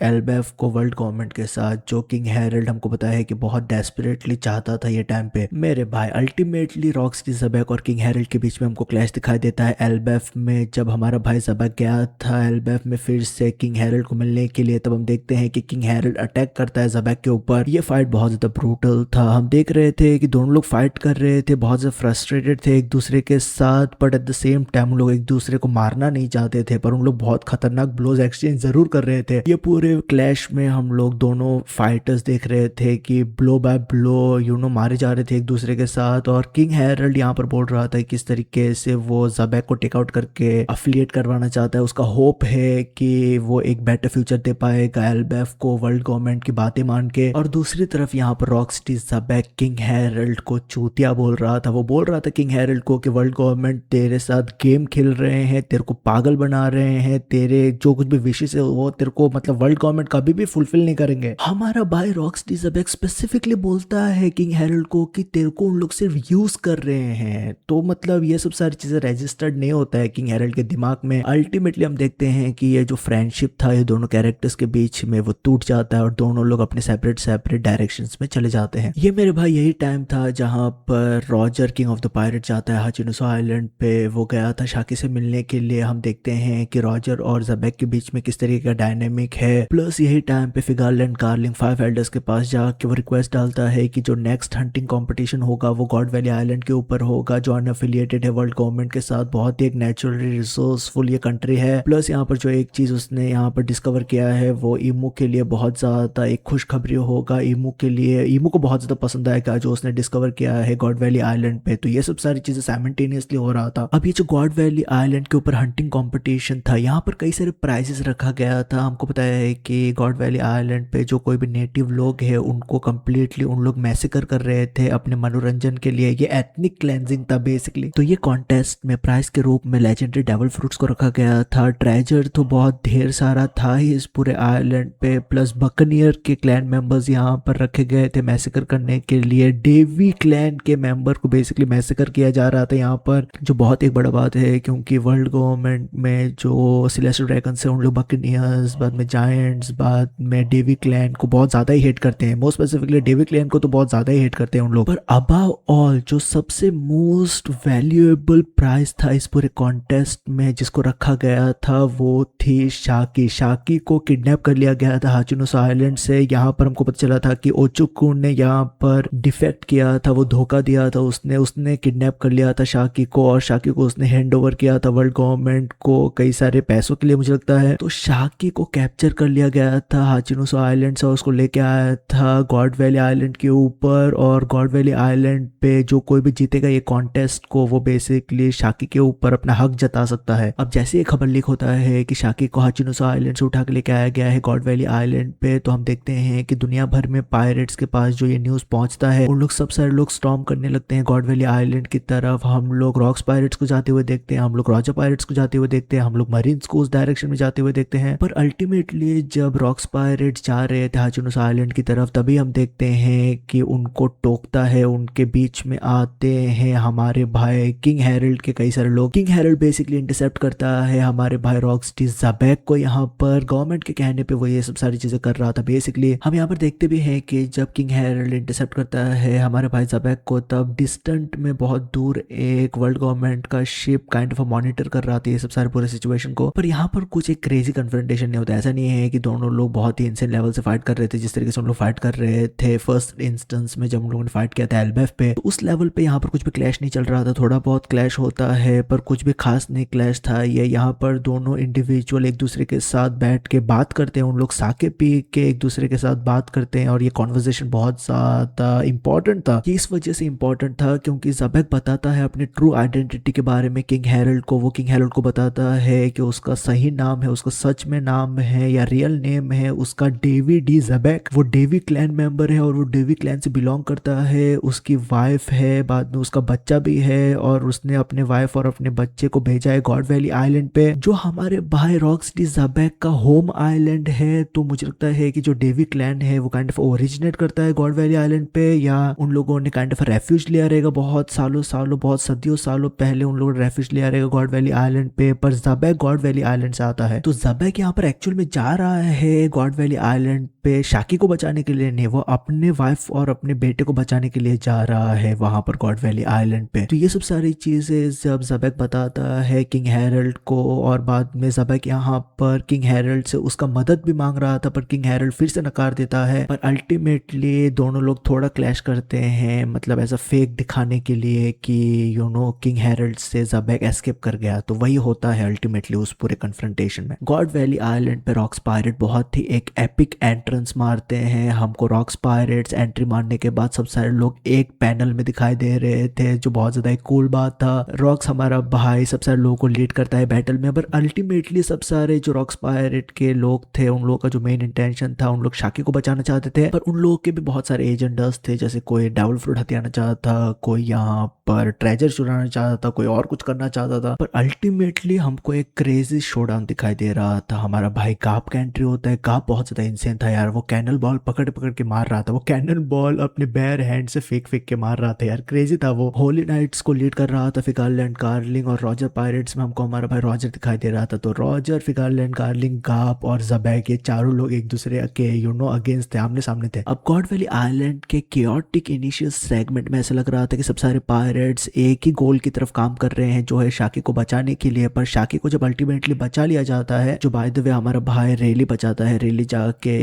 एल्बेफ को वर्ल्ड गवर्नमेंट के साथ, जो किंग हैरल्ड हमको पता है कि बहुत डेस्परेटली चाहता था ये टाइम पे। मेरे भाई अल्टीमेटली रॉक्स्टी ज़बैक और किंग हैरल्ड के बीच में हमको क्लैश दिखाई देता है एल्बेफ में। जब हमारा भाई ज़बैक गया था एल्बेफ में फिर से किंग हैरल्ड को मिलने के लिए, तब हम देखते हैं कि किंग हैरल्ड अटैक करता है ज़बैक के ऊपर। ये फाइट बहुत ज़्यादा ब्रूटल था। हम देख रहे थे कि दोनों लोग फाइट कर रहे थे, बहुत ज़्यादा फ्रस्ट्रेटेड थे एक दूसरे के साथ, but at the same time उन लोग एक दूसरे को मारना नहीं चाहते थे, पर उन लोग बहुत खतरनाक ब्लोज एक्सचेंज जरूर कर रहे थे। ये पूरे क्लैश में हम लोग दोनों फाइटर्स देख रहे थे कि ब्लो बाय ब्लो मारे जा रहे थे एक दूसरे के साथ, और किंग हेरल्ड यहाँ पर बोल रहा था किस तरीके से वो ज़बैक को टेक आउट करके अफिलिएट करवाना चाहता है। उसका होप है कि वो एक बेटर फ्यूचर दे पाएगा एल्बेफ को वर्ल्ड गवर्नमेंट की बातें मान के। और दूसरी तरफ यहाँ पर रॉकस्टी ज़बैक किंग हेरल्ड को चूतिया बोल रहा था। वो बोल रहा था किंग हेरल्ड को कि वर्ल्ड गवर्नमेंट तेरे साथ गेम खेल रहे हैं, तेरे को पागल बना रहे हैं, तेरे जो कुछ भी विशेष है वो तेरे को मतलब वर्ल्ड गवर्नमेंट कभी भी फुलफिल नहीं करेंगे। हमारा भाई रॉकस्टी ज़बैक स्पेसिफिकली बोलता है किंग हेरल्ड को कि तेरे को उन लोग सिर्फ यूज कर रहे हैं। तो मतलब ये सब सारी चीजें रजिस्टर्ड नहीं होता है किंग हेरल्ड के दिमाग में। अल्टीमेटली हम देखते हैं कि ये जो फ्रेंडशिप था ये दोनों कैरेक्टर्स के बीच में वो टूट जाता है और दोनों लोग अपने सेपरेट डायरेक्शंस में चले जाते हैं। ये मेरे भाई यही टाइम था जहां पर Roger king of the pirate जाता है हाचिनुसा आइलैंड पे। वो गया था शाकी से मिलने के लिए। हम देखते हैं कि रॉजर और ज़बैक के बीच में किस तरीके का डायनेमिक है। प्लस यही टाइम पे फिगारलैंड कार्लिंग 5 एल्डर्स के पास जाके वो रिक्वेस्ट डालता है कि जो नेक्स्ट हंटिंग कंपटीशन होगा वो गॉड वैली आइलैंड के ऊपर होगा जो अनएफिलिएटेड है वर्ल्ड गवर्नमेंट के साथ। बहुत ही एक नेचुरली रिसोर्सफुल ये कंट्री है। प्लस यहाँ पर जो एक चीज उसने यहाँ पर डिस्कवर किया है वो ईमू के लिए बहुत ज्यादा एक खुशखबरी होगा। ईमू के लिए, ईमू को बहुत ज्यादा पसंद आएगा जो उसने डिस्कवर किया है गॉड वैली आइलैंड पे। तो ये सब सारी चीजें साइमल्टेनियसली हो रहा था। अब ये जो गॉड वैली आइलैंड के ऊपर हंटिंग कॉम्पिटिशन था यहाँ पर कई सारे प्राइजेस रखा गया था। हमको पता है कि गॉड वैली आइलैंड पे जो कोई भी नेटिव लोग हैं उनको कंप्लीटली उन लोग मैसेकर कर रहे थे अपने मनोरंजन के लिए। ये एथनिक क्लेंजिंग था बेसिकली। तो ये कॉन्टेस्ट में प्राइज के रूप में लेजेंडरी डेविल फ्रूट्स को रखा गया था। ट्रेजर तो बहुत ढेर सारा था ही इस पूरे आइलैंड पे। प्लस बकनियर के क्लैन मेंबर्स यहाँ पर रखे गए थे मैसेकर करने के लिए। डेवी क्लैन के मेंबर को बेसिकली मैसेकर किया जा रहा था यहाँ पर, जो बहुत एक बड़ा बात है क्योंकि वर्ल्ड गवर्नमेंट में जो सेलेस्टियल ड्रैगन्स है उन लोग बकनियर्स, बाद में जायंट्स, बाद में डेवी क्लैन को बहुत ज्यादा ही हेट करते हैं। मोस्ट स्पेसिफिकली डेवी क्लैन को तो बहुत ज्यादा ही हेट करते हैं उन लोग। पर अबव ऑल जो सबसे मोस्ट वैल्यूएबल प्राइज था इस पूरे कॉन्टेस्ट में जिसको रखा गया था वो थी शाकी। शाकी को किडनैप कर लिया गया था हाचिनुसा आइलैंड से। यहाँ पर हमको पता चला था कि ओचुकुन ने यहाँ पर डिफेक्ट किया था, वो धोखा दिया था। उसने किडनैप कर लिया था शाकी को और शाकी को उसने हैंड ओवर किया था वर्ल्ड गवर्नमेंट को कई सारे पैसों के लिए मुझे लगता है। तो शाकी को कैप्चर कर लिया गया था हाचिनुसा आइलैंड से और उसको लेके आया था गॉड वैली आइलैंड के ऊपर। और गॉड वैली आइलैंड पे जो कोई भी जीतेगा ये कॉन्टेस्ट को वो बेसिकली शाकी के ऊपर अपना हक जता सकता है। अब जैसे ये खबर लीक होता है कि शाकी को हाचिनुसा आइलैंड से उठा के लेके आया गया है गॉड वैली आइलैंड पे, तो हम देखते हैं कि दुनिया भर में पायरेट्स के पास जो ये न्यूज पहुंचता है उन लोग सब सारे लोग स्टॉर्म करने लगते हैं गॉड वैली आइलैंड की तरफ। हम लोग रॉक्स पायरेट्स को जाते हुए देखते हैं, हम लोग रॉजर पायरेट्स को जाते हुए देखते हैं, हम लोग मरीन्स को उस डायरेक्शन में जाते हुए देखते हैं। पर अल्टीमेटली जब रॉक्स पायरेट्स जा रहे थे हाचिनुसा आइलैंड की तरफ तभी हम देखते हैं कि उनको टोकता है, उनके बीच में आते हैं हमारे भाई किंग हेरल्ड के कई सारे लोग। किंग हेरल्ड बेसिकली इंटरसेप्ट करता है हमारे भाई रॉकस्टी ज़बैक को। यहाँ पर गवर्नमेंट के कहने पे वो ये सब सारी चीजें कर रहा था। बेसिकली हम यहाँ पर देखते भी हैं कि जब किंग हेरल्ड इंटरसेप्ट करता है हमारे भाई ज़बैक को तब डिस्टेंट में बहुत दूर एक वर्ल्ड गवर्नमेंट का शिप काइंड ऑफ मॉनिटर कर रहा था ये सब सारे पूरे सिचुएशन को। पर यहाँ पर कुछ एक क्रेजी कन्फ्रंटेशन नहीं होता। ऐसा नहीं है कि दोनों लोग बहुत ही इंसेंट लेवल से फाइट कर रहे थे जिस तरीके से हम लोग फाइट कर रहे थे फर्स्ट इंस्टेंस में जब हम लोगों ने फाइट किया था एल्बेफ पे। तो उस लेवल पे यहाँ पर कुछ भी क्लैश नहीं चल रहा था। थोड़ा बहुत क्लैश होता है पर कुछ भी खास नहीं क्लैश था। ये यहाँ पर दोनों इंडिविजुअल एक दूसरे के साथ बैठ के बात करते हैं, उन लोग साके पी के एक दूसरे के साथ बात करते हैं और ये कॉन्वर्सेशन बहुत ज्यादा इंपॉर्टेंट था। ये इस वजह से इंपॉर्टेंट था क्योंकि ज़बैक बताता है अपने ट्रू आइडेंटिटी के बारे में किंग हेरल्ड को। वो किंग हेरल्ड को बताता है कि उसका सही नाम है, उसका सच में नाम है या रियल नेम है उसका डेवी डी ज़बैक। वो डेवी क्लैन मेंबर है और वो डेवी क्लैन से बिलोंग करता है। उसकी वाइफ है, बाद में उसका बच्चा भी है और उसने अपने वाइफ और अपने बच्चे को भेजा है गॉड वैली आइलैंड पे जो हमारे भाई रॉकस्टी ज़बैक का होम आइलैंड है। तो मुझे लगता है कि जो डेवी क्लैन है वो काइंड ऑफ ओरिजिनेट करता है गॉड वैली आइलैंड पे या उन लोगों ने काइंड ऑफ रेफ्यूज लिया रहेगा बहुत सालों बहुत सदियों सालों पहले उन लोगों ने रेफ्यूज लिया रहेगा गॉड वैली आइलैंड पे। पर ज़बैक गॉड वैली आइलैंड से आता है। तो ज़बैक यहाँ पर एक्चुअल में जा रहा है गॉड वैली आइलैंड पे शाकी को बचाने के लिए नहीं, वो अपने वाइफ और अपने बेटे को बचाने के लिए जा रहा है वहां पर गॉड वैली आइलैंड पे। तो ये सब सारी चीजें जब ज़बैक बताता है किंग हेरल्ड को और बाद में ज़बैक यहाँ पर किंग हेरल्ड से उसका मदद भी मांग रहा था पर किंग हेरल्ड फिर से नकार देता है। पर अल्टीमेटली दोनों लोग थोड़ा क्लैश करते हैं, मतलब ऐसा फेक दिखाने के लिए कि किंग हेरल्ड से ज़बैक एस्केप कर गया। तो वही होता है अल्टीमेटली उस पूरे कन्फ्रंटेशन में। गॉड वैली आइलैंड पे रॉक्स पायरेट बहुत ही एक एपिक एंट्रेंस गन्स मारते हैं। हमको रॉक्स पायरेट्स एंट्री मारने के बाद सब सारे लोग एक पैनल में दिखाई दे रहे थे, जो बहुत ज्यादा एक कूल बात था। रॉक्स हमारा भाई सब सारे लोगों को लीड करता है बैटल में, पर अल्टीमेटली सब सारे जो रॉक्स पायरेट के लोग थे उन लोगों का जो मेन इंटेंशन था, उन लोग शाकी को बचाना चाहते थे, पर उन लोगों के भी बहुत सारे एजेंडर्स थे। जैसे कोई डेविल फ्रूट हथियाना चाहता था, कोई यहाँ पर ट्रेजर चुराना चाहता था, कोई और कुछ करना चाहता था। पर अल्टीमेटली हमको एक क्रेजी शोडाउन दिखाई दे रहा था। हमारा भाई गाप का एंट्री होता है। गाप बहुत ज्यादा इंसेन था यार, वो कैनल बॉल पकड़ पकड़ के मार रहा था, वो कैनन बॉल अपने बेयर हैंड से फेंक फेंक के मार रहा था यार, क्रेजी था वो। होली नाइट्स को लीड कर रहा था फिगारलैंड कार्लिंग, और रॉजर पायरेट्स में हमको हमारा भाई रॉजर दिखाई दे रहा था। तो रॉजर, फिगारलैंड कार्लिंग, गाप और ज़बैक, ये चारों लोग एक दूसरे के अगेंस्ट थे, आमने सामने थे। अब गॉड वैली आइलैंड के केओटिक इनिशियल सेगमेंट में ऐसा लग रहा था कि सब सारे पायरेट्स एक ही गोल की तरफ काम कर रहे हैं, जो है शाकी को बचाने के लिए। पर शाकी को जब अल्टीमेटली बचा लिया जाता है, जो बाय द वे हमारा भाई रेली बचाता है। रेली जाके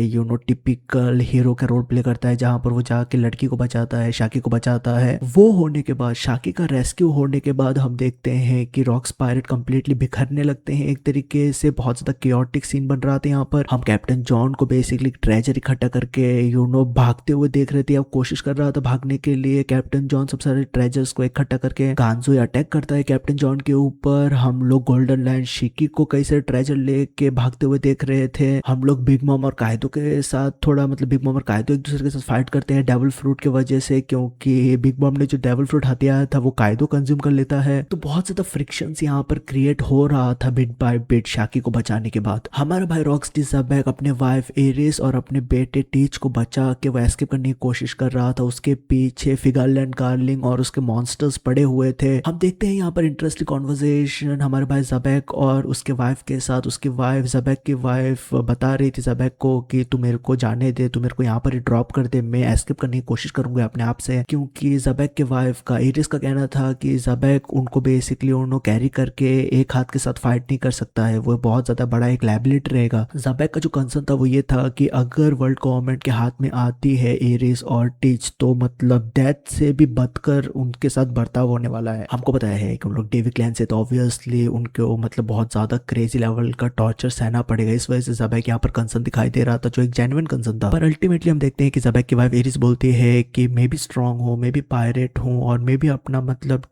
टिपिकल हीरो का रोल प्ले करता है, जहां पर वो जाके लड़की को बचाता है, शाकी को बचाता है। वो होने के बाद, शाकी का रेस्क्यू होने के बाद, हम देखते हैं कि रॉक्स पायरेट कंप्लीटली बिखरने लगते हैं एक तरीके से। बहुत ज्यादा केओटिक सीन बन रहा था यहाँ पर। हम कैप्टन जॉन को बेसिकली ट्रेजर इकट्ठा करके भागते हुए देख रहे थे। अब कोशिश कर रहा था भागने के लिए कैप्टन जॉन, सब सारे ट्रेजर्स को इकट्ठा करके। गांजो अटैक करता है कैप्टन जॉन के ऊपर। हम लोग गोल्डन लैंड शिकी को कई सारे ट्रेजर लेके भागते हुए देख रहे थे। हम लोग बिग मॉम और कायदो के साथ थोड़ा बिग मॉम और कायदो एक दूसरे के साथ फाइट करते हैं डेविल फ्रूट की वजह से, क्योंकि बिग मॉम ने जो डेविल फ्रूट हथियाया था वो कायदो कंज्यूम कर लेता है। तो बहुत ज्यादा फ्रिक्शंस यहाँ पर क्रिएट हो रहा था बिट बाय बिट शाकी को बचाने के बाद। हमारा भाई रॉक्सटी ज़बैक अपने वाइफ एरिस और अपने बेटे टीच को बचा के वो एस्केप करने की कोशिश कर रहा था। उसके पीछे फिगारलैंड कार्लिंग और उसके मॉन्स्टर्स पड़े हुए थे। हम देखते हैं यहाँ पर इंटरेस्टिंग कॉन्वर्सेशन हमारे भाई ज़बैक और उसके वाइफ के साथ। उसकी वाइफ, ज़बैक की वाइफ, बता रही थी ज़बैक को कि तू मेरे को जाने दे, तू मेरे को यहाँ पर ही ड्रॉप कर दे, मैं एस्केप करने की कोशिश करूंगा अपने आप से। क्योंकि ज़बैक के वाइफ का, एरिस का कहना था कि ज़बैक उनको बेसिकली उन्होंने कैरी करके एक हाथ के साथ फाइट नहीं कर सकता है, वो बहुत ज्यादा बड़ा एक लायबिलिटी रहेगा। ज़बैक का जो कंसर्न था वो ये था कि अगर वर्ल्ड गवर्नमेंट के हाथ में आती है एरिस और टीच, तो डेथ से भी बदकर उनके साथ बर्ताव होने वाला है। हमको पता है कि उन लोग डेवी क्लैन से, तो ऑब्वियसली उनको बहुत ज्यादा क्रेजी लेवल का टॉर्चर सहना पड़ेगा। इस वजह से ज़बैक यहाँ पर कंसर्न दिखाई दे रहा था, जो एक जेन्युइन कंसर्न था। पर अल्टीमेटली हम देखते हैं कि ज़बैक की वाइफ एरिस बोलती है कि मैं भी स्ट्रांग हूँ, मैं भी पायरेट हूँ, और मैं भी अपना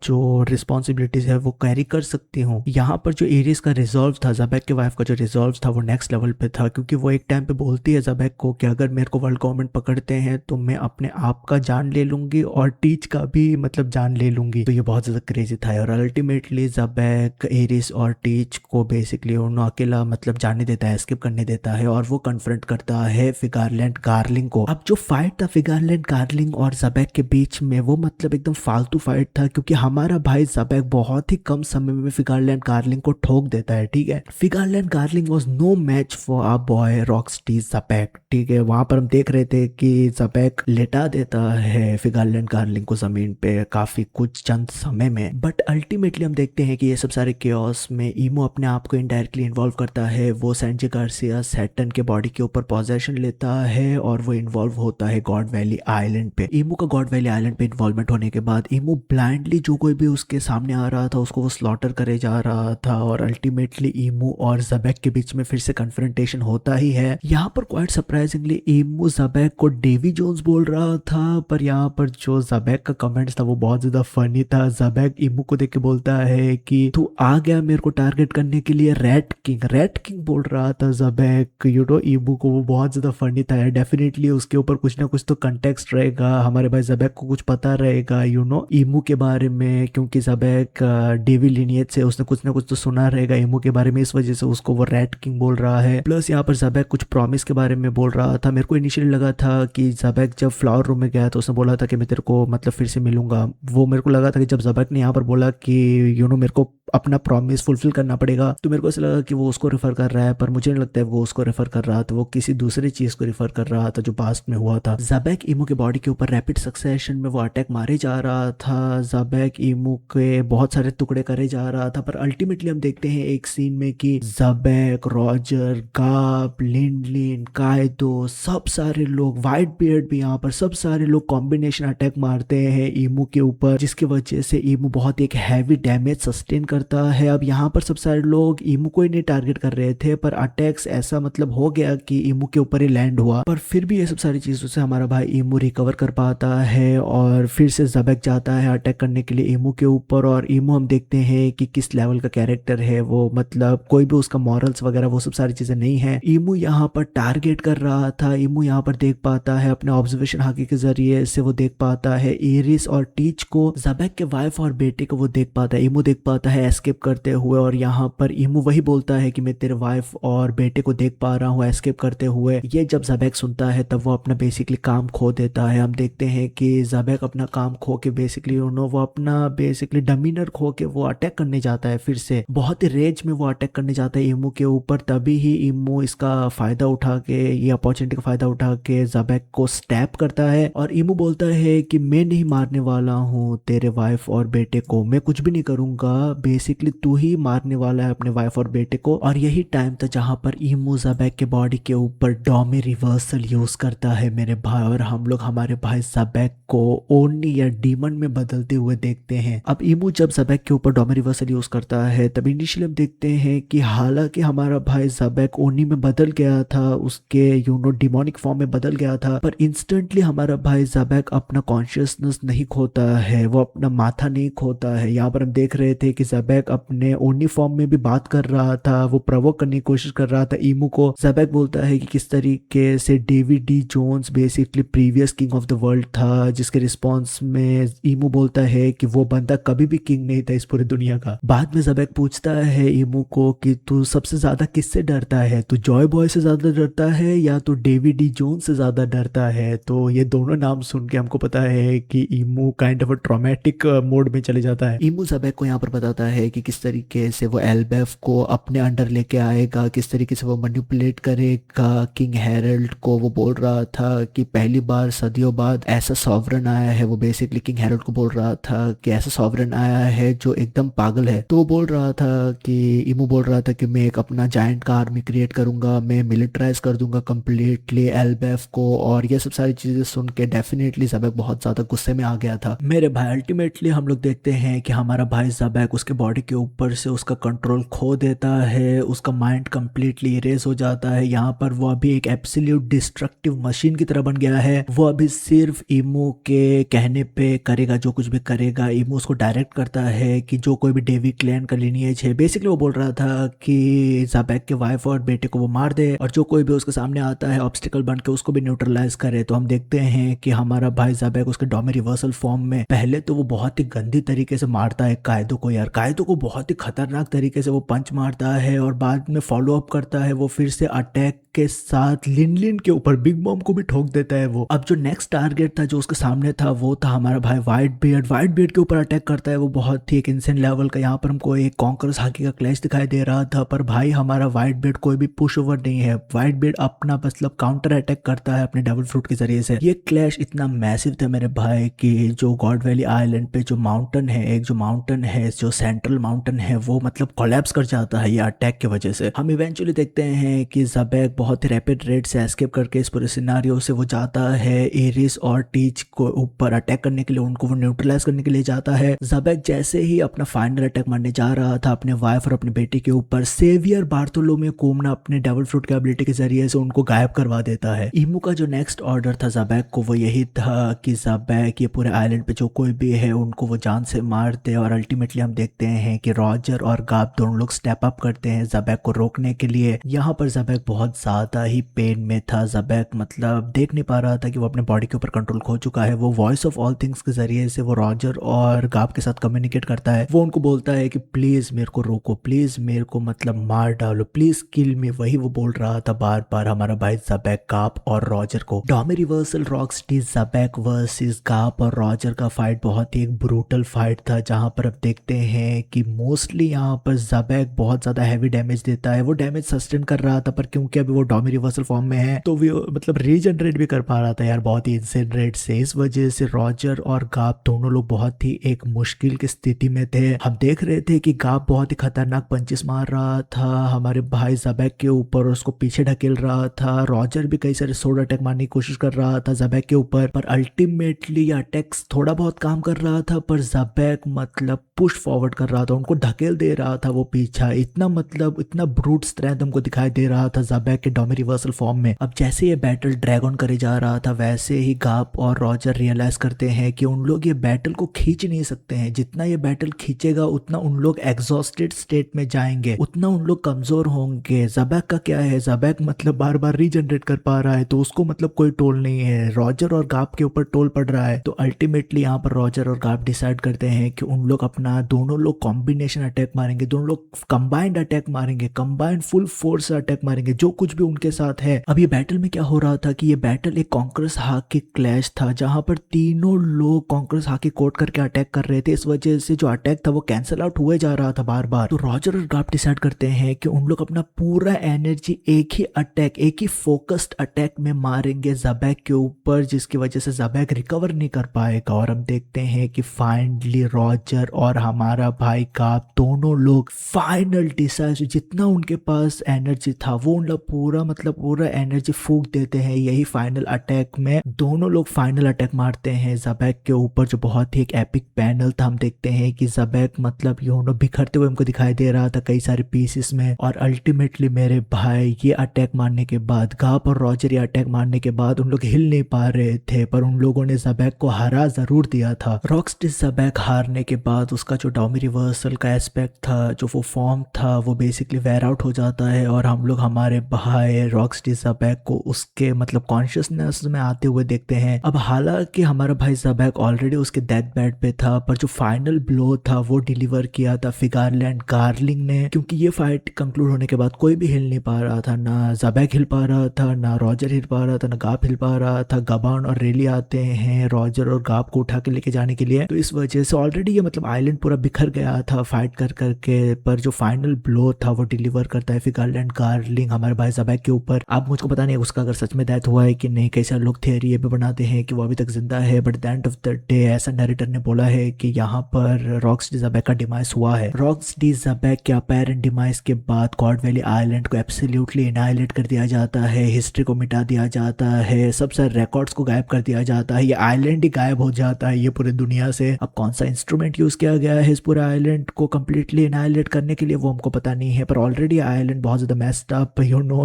जो रिस्पॉन्सिबिलिटीज है वो कैरी कर सकती हूँ। यहाँ पर जो एरिस का रिजॉल्व था, ज़बैक के वाइफ का जो रिजॉल्व था वो नेक्स्ट लेवल पे था, क्योंकि वो एक टाइम पे बोलती है ज़बैक को कि अगर मेरे को वर्ल्ड गवर्नमेंट पकड़ते हैं तो मैं अपने आप का जान ले लूंगी और टीच का भी जान ले लूंगी। तो ये बहुत ज्यादा क्रेजी था। और अल्टीमेटली ज़बैक एरिस और टीच को बेसिकली उन्होंने अकेला जाने देता है, एस्केप करने देता है, और वो कन्फ्रंट करता है फिगारलैंड कार्लिंग को। अब जो फाइट था फिगारलैंड कार्लिंग और ज़बैक के बीच में, वो एकदम फालतू फाइट था, क्योंकि हमारा भाई ज़बैक बहुत ही कम समय में फिगारलैंड कार्लिंग को ठोक देता है। ठीक है, Figarland Garling was no match for our boy Rocks D Xebec. ठीक है, वहां पर हम देख रहे थे कि ज़बैक लेटा देता है फिगारलैंड कार्लिंग को जमीन पे काफी कुछ चंद समय में। बट अल्टीमेटली हम देखते हैं कि ये सब सारे केओस में ईमो अपने आप को इनडायरेक्टली इन्वॉल्व करता है। वो सैंजी गार्सिया सैटर्न के बॉडी के ऊपर पोजेशन लेता है और वो इन्वॉल्व होता है गॉड वैली आइलैंड पे। ईमो का गॉड वैली आइलैंड पे इन्वॉल्वमेंट होने के बाद ईमो ब्लाइंडली जो कोई भी उसके सामने आ रहा था उसको वो स्लॉटर करे जा रहा था, और अल्टीमेटली ईमो और ज़बैक के बीच में फिर से कन्फ्रंटेशन होता ही है। यहाँ पर क्वाइट सरप्राइजिंगली ईमो ज़बैक को डेवी जोन्स बोल रहा था, पर यहाँ पर जो ज़बैक का कमेंट्स था वो बहुत ज्यादा फनी था। ज़बैक ईमो को देख के बोलता है कि तू आ गया मेरे को टारगेट करने के लिए, रैट किंग बोल रहा था ज़बैक ईमो को। वो बहुत ज्यादा फनी था। डेफिनेटली उसके ऊपर कुछ ना कुछ तो कंटेक्स्ट रहेगा, हमारे भाई ज़बैक को कुछ पता रहेगा ईमो के बारे में, क्योंकि ज़बैक डेवी लिनियज से उसने कुछ ना कुछ तो सुना रहेगा ईमो के बारे में, इस वजह से उसको वो रैट किंग बोल रहा है। प्लस यहाँ पर ज़बैक कुछ प्रॉमिस के बारे में बोल रहा था। मेरे को इनिशियली लगा था कि ज़बैक जब फ्लावर रूम में गया तो उसने बोला था कि मैं तेरे को फिर से मिलूंगा। वो मेरे को लगा था कि जब ज़बैक ने यहाँ पर बोला कि मेरे को अपना प्रॉमिस फुलफिल करना पड़ेगा, तो मेरे को ऐसा लगा कि वो उसको रेफर कर रहा है, पर मुझे नहीं लगता है वो उसको रेफर कर रहा था, वो किसी दूसरी चीज को रेफर कर रहा था जो पास्ट में हुआ था। ज़बैक ईमो के बॉडी के ऊपर रैपिड सक्सेशन में वो अटैक मारे जा रहा था। ज़बैक ईमो के बहुत सारे टुकड़े करे जा रहा था, पर अल्टीमेटली हम देखते हैं एक सीन में कि ज़बैक, रॉजर, गाप, लिन, कायदो, सब सारे लोग, व्हाइट बियर्ड भी यहाँ पर, सब सारे लोग कॉम्बिनेशन अटैक मारते हैं ईमो के ऊपर, जिसकी वजह से ईमो बहुत एक हैवी डैमेज सस्टेन करता है। अब यहाँ पर सब सारे लोग ईमू को ही नहीं टारगेट कर रहे थे, पर अटैक्स ऐसा मतलब हो गया कि ईमू के ऊपर ही लैंड हुआ, पर फिर भी ये सब सारी चीजों से हमारा भाई ईमू रिकवर कर पाता है और फिर से ज़बेक जाता है अटैक करने के लिए ईमू के ऊपर। और ईमू हम देखते हैं कि किस लेवल का कैरेक्टर है वो, मतलब कोई भी उसका मॉरल्स वगैरह वो सब सारी चीजें नहीं है। ईमू यहाँ पर टारगेट कर रहा था, ईमू यहाँ पर देख पाता है अपने ऑब्जर्वेशन हाकी के जरिए से, वो देख पाता है इरिस और टीच को, ज़बेक के वाइफ और बेटे को वो देख पाता है, ईमू देख पाता है एस्केप करते हुए। और यहाँ पर ईमू वही बोलता है कि मैं तेरे वाइफ और बेटे को देख पा रहा हूँ एस्केप करते हुए। ये जब ज़बेक सुनता है तब वो अपना बेसिकली काम खो देता है। हम देखते हैं कि ज़बेक अपना काम खो के बेसिकली वो अपना बेसिकली डमीनर खो के वो अटैक करने जाता है, फिर से बहुत ही रेज में वो अटैक करने जाता है ईमू के ऊपर। तभी ही ईमू इसका फायदा उठा के, ये अपॉर्चुनिटी का फायदा उठा के ज़बेक को स्टैप करता है और ईमू बोलता है कि मैं नहीं मारने वाला हूँ तेरे वाइफ और बेटे को, मैं कुछ भी नहीं करूंगा, बेसिकली तू ही मारने वाला है अपने वाइफ और बेटे को। और यही टाइम था जहां पर ईमू ज़बेक के बॉडी के ऊपर डॉमी रिवर्सल यूज करता है मेरे भाई, और हम लोग हमारे भाई ज़बेक को ओनी या डीमन में बदलते हुए देखते हैं। अब ईमू जब ज़बेक के ऊपर डॉमी रिवर्सल यूज करता है तब इनिशियली हम देखते हैं कि हालांकि हमारा भाई ज़बेक ओनी में बदल गया था, उसके डिमोनिक फॉर्म में बदल गया था, पर इंस्टेंटली हमारा भाई ज़बेक अपना कॉन्शियसनेस नहीं खोता है, वो अपना माथा नहीं खोता है। यहाँ पर हम देख रहे थे कि ज़बेक अपने ओनी फॉर्म में भी बात कर रहा था, वो प्रोवोक करने की कोशिश कर रहा था ईमू को। ज़बेक बोलता है कि किस तरीके से David D Jones basically previous king of the world था, जिसके रिस्पॉन्स में ईमू बोलता है कि वो बंदा कभी भी किंग नहीं था इस पूरी दुनिया का। बाद में ज़बेक पूछता है ईमू को कि तू सबसे ज्यादा किससे डरता है, तू जॉय बॉय से ज्यादा डरता है या तू डेविड डी जोन्स से ज्यादा डरता है। तो ये दोनों नाम सुन के हमको पता है कि ईमू काइंड ऑफ ट्रॉमेटिक मोड में चले जाता है। ईमू ज़बेक को यहाँ पर बताता है कि किस तरीके से वो एल्बेफ को अपने अंडर लेके आएगा, किस तरीके से वो मैनिपुलेट करेगा किंग हेरल्ड को। वो बोल रहा था कि पहली बार सदियों बाद ऐसा सॉवरन आया है, वो बेसिकली किंग हेरल्ड को बोल रहा था कि ऐसा सॉवरन आया है जो एकदम पागल है। तो वो बोल रहा था कि ईमू बोल रहा था कि मैं एक अपना जायंट का आर्मी क्रिएट करूंगा, मैं मिलिटराइज कर दूंगा कंप्लीटली एल्बेफ को। और ये सब सारी चीजें सुन के डेफिनेटली ज़बेक बहुत ज्यादा गुस्से में आ गया था मेरे भाई। अल्टीमेटली हम लोग देखते हैं कि हमारा भाई ज़बेक उसके बॉडी के ऊपर से उसका कंट्रोल खो देता है, उसका माइंड कंप्लीटली इरेज हो जाता है। यहाँ पर वो अभी एक एब्सोल्यूट डिस्ट्रक्टिव मशीन की तरह बन गया है, वो अभी सिर्फ ईमू के कहने पे करेगा, जो कुछ भी करेगा ईमू उसको डायरेक्ट करता है कि जो कोई भी डेविड क्लैन का लिनिएज है। बेसिकली वो बोल रहा था कि ज़बेक के वाइफ और बेटे को वो मार दे और जो कोई भी उसके सामने आता है ऑब्स्टिकल बन के उसको भी न्यूट्रलाइज करे। तो हम देखते हैं कि हमारा भाई ज़बेक उसके डॉमी रिवर्सल फॉर्म में पहले तो वो बहुत ही गंदी तरीके से मारता है कायदो को, यार कायदो को बहुत ही खतरनाक तरीके से वो पंच मारता है और बाद में फॉलो अप करता है वो फिर से अटैक के साथ लिन के ऊपर बिग बॉम को भी ठोक देता है वो। अब जो नेक्स्ट टारगेट था जो उसके सामने था वो था हमारा भाई व्हाइट बियर्ड के ऊपर अटैक करता है वो बहुत ही एक इंसेंट लेवल का। यहाँ पर हमको एक कॉन्करस हाकी का क्लैश दिखाई दे रहा था, पर भाई हमारा व्हाइट बियर्ड कोई भी पुश ओवर नहीं है, व्हाइट बियर्ड अपना मतलब काउंटर अटैक करता है अपने डेविल फ्रूट के जरिए से। ये क्लैश इतना मैसिव था मेरे भाई कि जो गॉड वैली आइलैंड पे जो माउंटेन है, एक जो माउंटेन है जो सेंट्रल माउंटेन है वो मतलब कोलैप्स कर जाता है ये अटैक की वजह से। हम इवेंचुअली देखते हैं कि ज़बेक बहुत ही रैपिड रेट से एस्केप करके इस पूरे सिनारियो से वो जाता है इरिस और टीच को ऊपर अटैक करने के लिए, उनको वो न्यूट्रलाइज करने के लिए जाता है। ज़बेक जैसे ही अपना फाइनल अटैक मारने जा रहा था अपने वाइफ और अपने बेटे के ऊपर, सेवियर बार्थोलोमेव कोमना अपने डेविल फ्रूट की एबिलिटी के जरिए से उनको गायब करवा देता है। ईमू का जो नेक्स्ट ऑर्डर था ज़बेक को वो यही था कि ज़बेक ये पूरे आइलैंड पे जो कोई भी है उनको वो जान से मार दे। और अल्टीमेटली हम देखते हैं कि रॉजर और गाब दोनों लोग स्टेप अप करते हैं ज़बेक को रोकने के लिए। यहाँ पर ज़बेक बहुत ज्यादा ही पेन में था, ज़बेक मतलब देख नहीं पा रहा था कि वो अपने बॉडी के ऊपर कंट्रोल खो चुका है। वो वॉइस ऑफ ऑल थिंग्स के जरिए से वो रॉजर और गाब के साथ कम्युनिकेट करता है। वो उनको बोलता है कि प्लीज मेरे को रोको, प्लीज मेरे को मतलब मार डालो, प्लीज किल मी, वही वो बोल रहा था बार बार हमारा भाई ज़बेक गाब और रॉजर को। डॉमी रिवर्सल रॉकस्टी ज़बेक वर्सेस गाब और रॉजर का फाइट बहुत ही एक ब्रूटल फाइट था, जहां पर अब देखते हैं कि मोस्टली यहाँ पर ज़बेक बहुत ज्यादा हैवी डैमेज देता है। वो डैमेज सस्टेन कर रहा था पर क्योंकि अभी वो डॉमी रिवर्सल फॉर्म में है तो वो मतलब रीजनरेट भी कर पा रहा था यार बहुत ही इंसेन रेट से। इस वजह से रॉजर और गाब दोनों लोग बहुत ही एक मुश्किल की स्थिति में थे। हम देख रहे थे कि गाब बहुत ही खतरनाक पंचेस मार रहा था हमारे भाई ज़बेक के ऊपर, उसको पीछे ढकेल रहा था। रॉजर भी कई सारे सोड अटैक मारने की कोशिश कर रहा था ज़बेक के ऊपर, पर अल्टीमेटली अटैक्स थोड़ा बहुत काम कर रहा था पर ज़बेक मतलब पुश फॉरवर्ड कर रहा था, उनको ढकेल दे रहा था वो पीछा। इतना मतलब इतना ब्रूट स्ट्रेंथ हमको दिखाई दे रहा था ज़बैक के डोमी रिवर्सल फॉर्म में। अब जैसे ये बैटल ड्रैग ऑन करे जा रहा था वैसे ही गाप और रॉजर रियलाइज करते हैं कि उन लोग ये बैटल को खींच नहीं सकते हैं। जितना ये बैटल खींचेगा उतना उन लोग एग्जॉस्टेड स्टेट में जाएंगे, उतना उन लोग कमजोर होंगे। ज़बैक का क्या है, ज़बैक मतलब बार बार रीजनरेट कर पा रहा है तो उसको मतलब कोई टोल नहीं है। रॉजर और गाप के ऊपर टोल पड़ रहा है। तो अल्टीमेटली यहाँ पर रॉजर और गाप डिसाइड करते हैं कि उन लोग अपना दोनों लोग कॉम्बिनेशन अटैक मारेंगे, दोनों लोग कंबाइंड अटैक मारेंगे, कंबाइंड फुल फोर्स अटैक मारेंगे, जो कुछ भी उनके साथ है। अब ये बैटल में क्या हो रहा था कि ये बैटल एक कॉन्करस हाकी क्लैश था जहां पर तीनों लोग कॉन्करस हाकी कोट करके अटैक कर रहे थे। इस वजह से जो अटैक था वो कैंसिल आउट हुए जा रहा था बार बार। तो रॉजर और गाप डिसाइड करते हैं कि उन लोग अपना पूरा एनर्जी एक ही अटैक, एक ही फोकस्ड अटैक में मारेंगे ज़बैक के ऊपर, जिसकी वजह से ज़बैक रिकवर नहीं कर पाएगा। और हम देखते हैं कि फाइनली रॉजर और हमारा भाई गाप दोनों लोग फाइनल डिसाइड, जितना उनके पास एनर्जी था वो उन लोग पूरा एनर्जी फूक देते हैं। यही फाइनल अटैक में दोनों लोग फाइनल अटैक मारते हैं ज़बैक के ऊपर, जो बहुत ही एक एपिक पैनल था। हम देखते हैं कि ज़बैक मतलब बिखरते हुए हमको दिखाई दे रहा था कई सारे पीसेस में। और अल्टीमेटली मेरे भाई ये अटैक मारने के बाद, गाप और रॉजर ये अटैक मारने के बाद उन लोग हिल नहीं पा रहे थे, पर उन लोगों ने ज़बैक को हरा जरूर दिया था। रॉकस्टी ज़बैक हारने के बाद उसका जो डोमी रिवर्सल का एस्पेक्ट था, जो वो फॉर्म था, वो बेसिकली वेयर आउट हो जाता है। और हम लोग हमारे भाई रॉकस्टी ज़बैक को उसके मतलब कॉन्शियसनेस में आते हुए देखते हैं। अब हालांकि हमारा भाई ज़बैक ऑलरेडी उसके डेथ बेड पे था, पर जो फाइनल ब्लो था वो डिलीवर किया था फिगारलैंड गार्लिंग ने। क्योंकि ये फाइट कंक्लूड होने के बाद कोई भी हिल नहीं पा रहा था, ना ज़बैक हिल पा रहा था, ना रॉजर हिल पा रहा था, ना गाप हिल पा रहा था। गबान और रेली आते हैं रॉजर और गाप को उठा के लेके जाने के लिए। तो इस वजह से ऑलरेडी ये मतलब आइलैंड पूरा बिखर गया था फाइट कर करके, पर जो फाइनल ब्लो था वो डिलीवर करता है फिगारलैंड गार्लिंग हमारे भाई ज़बैक के ऊपर। अब मुझको पता नहीं उसका अगर सच में डेथ हुआ है कि नहीं, कई सारे लोग थियरी ये भी बनाते हैं कि वो अभी तक जिंदा है, but at the end of the day ऐसा नरेटर ने बोला है कि यहाँ पर रॉकस्टी ज़बैक का डिमाइस हुआ है। रॉकस्टी ज़बैक के अपैरेंट डिमाइस के बाद गॉड वैली आइलैंड को एब्सोल्युटली एनाइलेट कर दिया जाता है, हिस्ट्री को मिटा दिया जाता है, सब सारे रिकॉर्ड्स को गायब कर दिया जाता है, ये आइलैंड ही गायब हो जाता है ये पूरे दुनिया से। अब कौन सा इंस्ट्रूमेंट यूज किया गया है इस पूरे आइलैंड को कंप्लीटली एनाइलेट करने के लिए वो हमको पता नहीं है, पर ऑलरेडी आइलैंड बहुत ज्यादा मेस्ड अप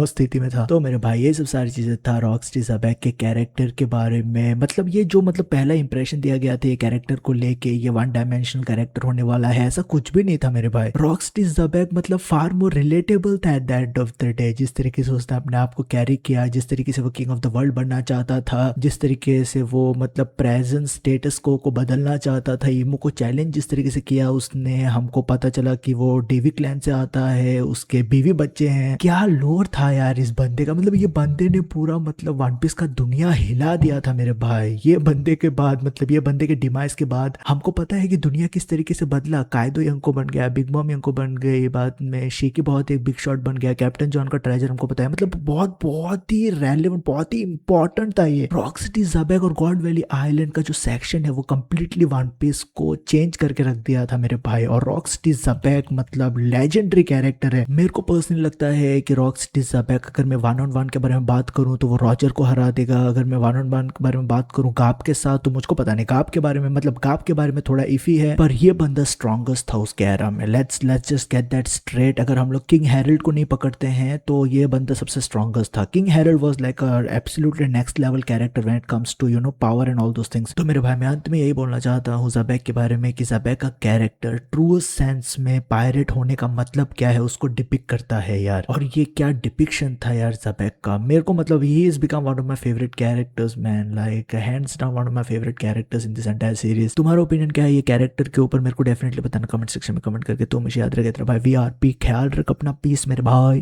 स्थिति में था। तो मेरे भाई ये सब सारी चीजें था रॉकस्टी ज़बैक के कैरेक्टर के बारे में। मतलब ये जो मतलब पहला इंप्रेशन दिया गया था ये कैरेक्टर को लेके, ये वन डायमेंशनल कैरेक्टर होने वाला है, ऐसा कुछ भी नहीं था मेरे भाई। रॉकस्टी ज़बैक मतलब फार मोर रिलेटेबल था at the end of the day. जिस तरीके से उसने अपने आप को कैरी किया, जिस तरीके से वो किंग ऑफ द वर्ल्ड बनना चाहता था, जिस तरीके से वो मतलब प्रेजेंट स्टेटस को बदलना चाहता था, ईमो को चैलेंज जिस तरीके से किया उसने, हमको पता चला कि वो डेवी क्लैन से आता है, उसके बीवी बच्चे हैं। क्या लोर था यार इस बंदे का, मतलब ये बंदे ने पूरा मतलब वन पीस का दुनिया हिला दिया था मेरे भाई। ये बंदे के बाद मतलब ये बंदे के डिमाइस के बाद हमको पता है कि दुनिया किस तरीके से बदला। कायदो यंको बन गया, बिग मॉम यंको बन गई, बाद में शीकी बहुत एक बिग शॉट बन गया, कैप्टन जॉन का ट्रेजर हमको पता है। मतलब बहुत ही रेलेवेंट, बहुत ही इंपॉर्टेंट था ये। रॉकस्टी ज़बैक और गॉड वैली आइलैंड का जो सेक्शन है वो कंप्लीटली वन पीस को चेंज करके रख दिया था मेरे भाई। और रॉकस्टी ज़बैक मतलब लेजेंडरी कैरेक्टर है। मेरे को पर्सनली लगता है कि रॉकस्टी ज़बैक अगर मैं 1-on-1 के बारे में बात करूं तो वो रॉजर को हरा देगा। अगर मैं 1-on-1 के बारे में बात करूं गाप के साथ तो मुझको पता नहीं, गाप के बारे में मतलब गाप के बारे में थोड़ा इफी है, पर ये बंदा स्ट्रॉन्गेस्ट था उसके एरा में। Let's just get that straight. अगर हम लोग किंग हेरल्ड को नहीं पकड़ते हैं तो ये बंदा सबसे स्ट्रॉन्गेस्ट था। King Harald was like absolutely next level character when it comes to power and all those things. तो मेरे भाई मैं अंत में यही बोलना चाहता हूँ ज़बैक के बारे में कि ज़बैक का कैरेक्टर ट्रू सेंस में पायरेट होने का मतलब क्या है उसको डिपिक्ट करता है यार। और ये क्या डिपिक्शन था यार ज़बैक का। मेरे को मतलब he is become one of my favourite characters man, like hands down one of my favourite characters in this entire series. तुम्हारा ओपिनियन क्या है ये कैरेक्टर के ऊपर, मेरे को डेफिनेटली बताना कमेंट सेक्शन में कमेंट करके। तो मुझे याद रखेगा भाई VRP, ख्याल रख अपना, पीस मेरे भाई।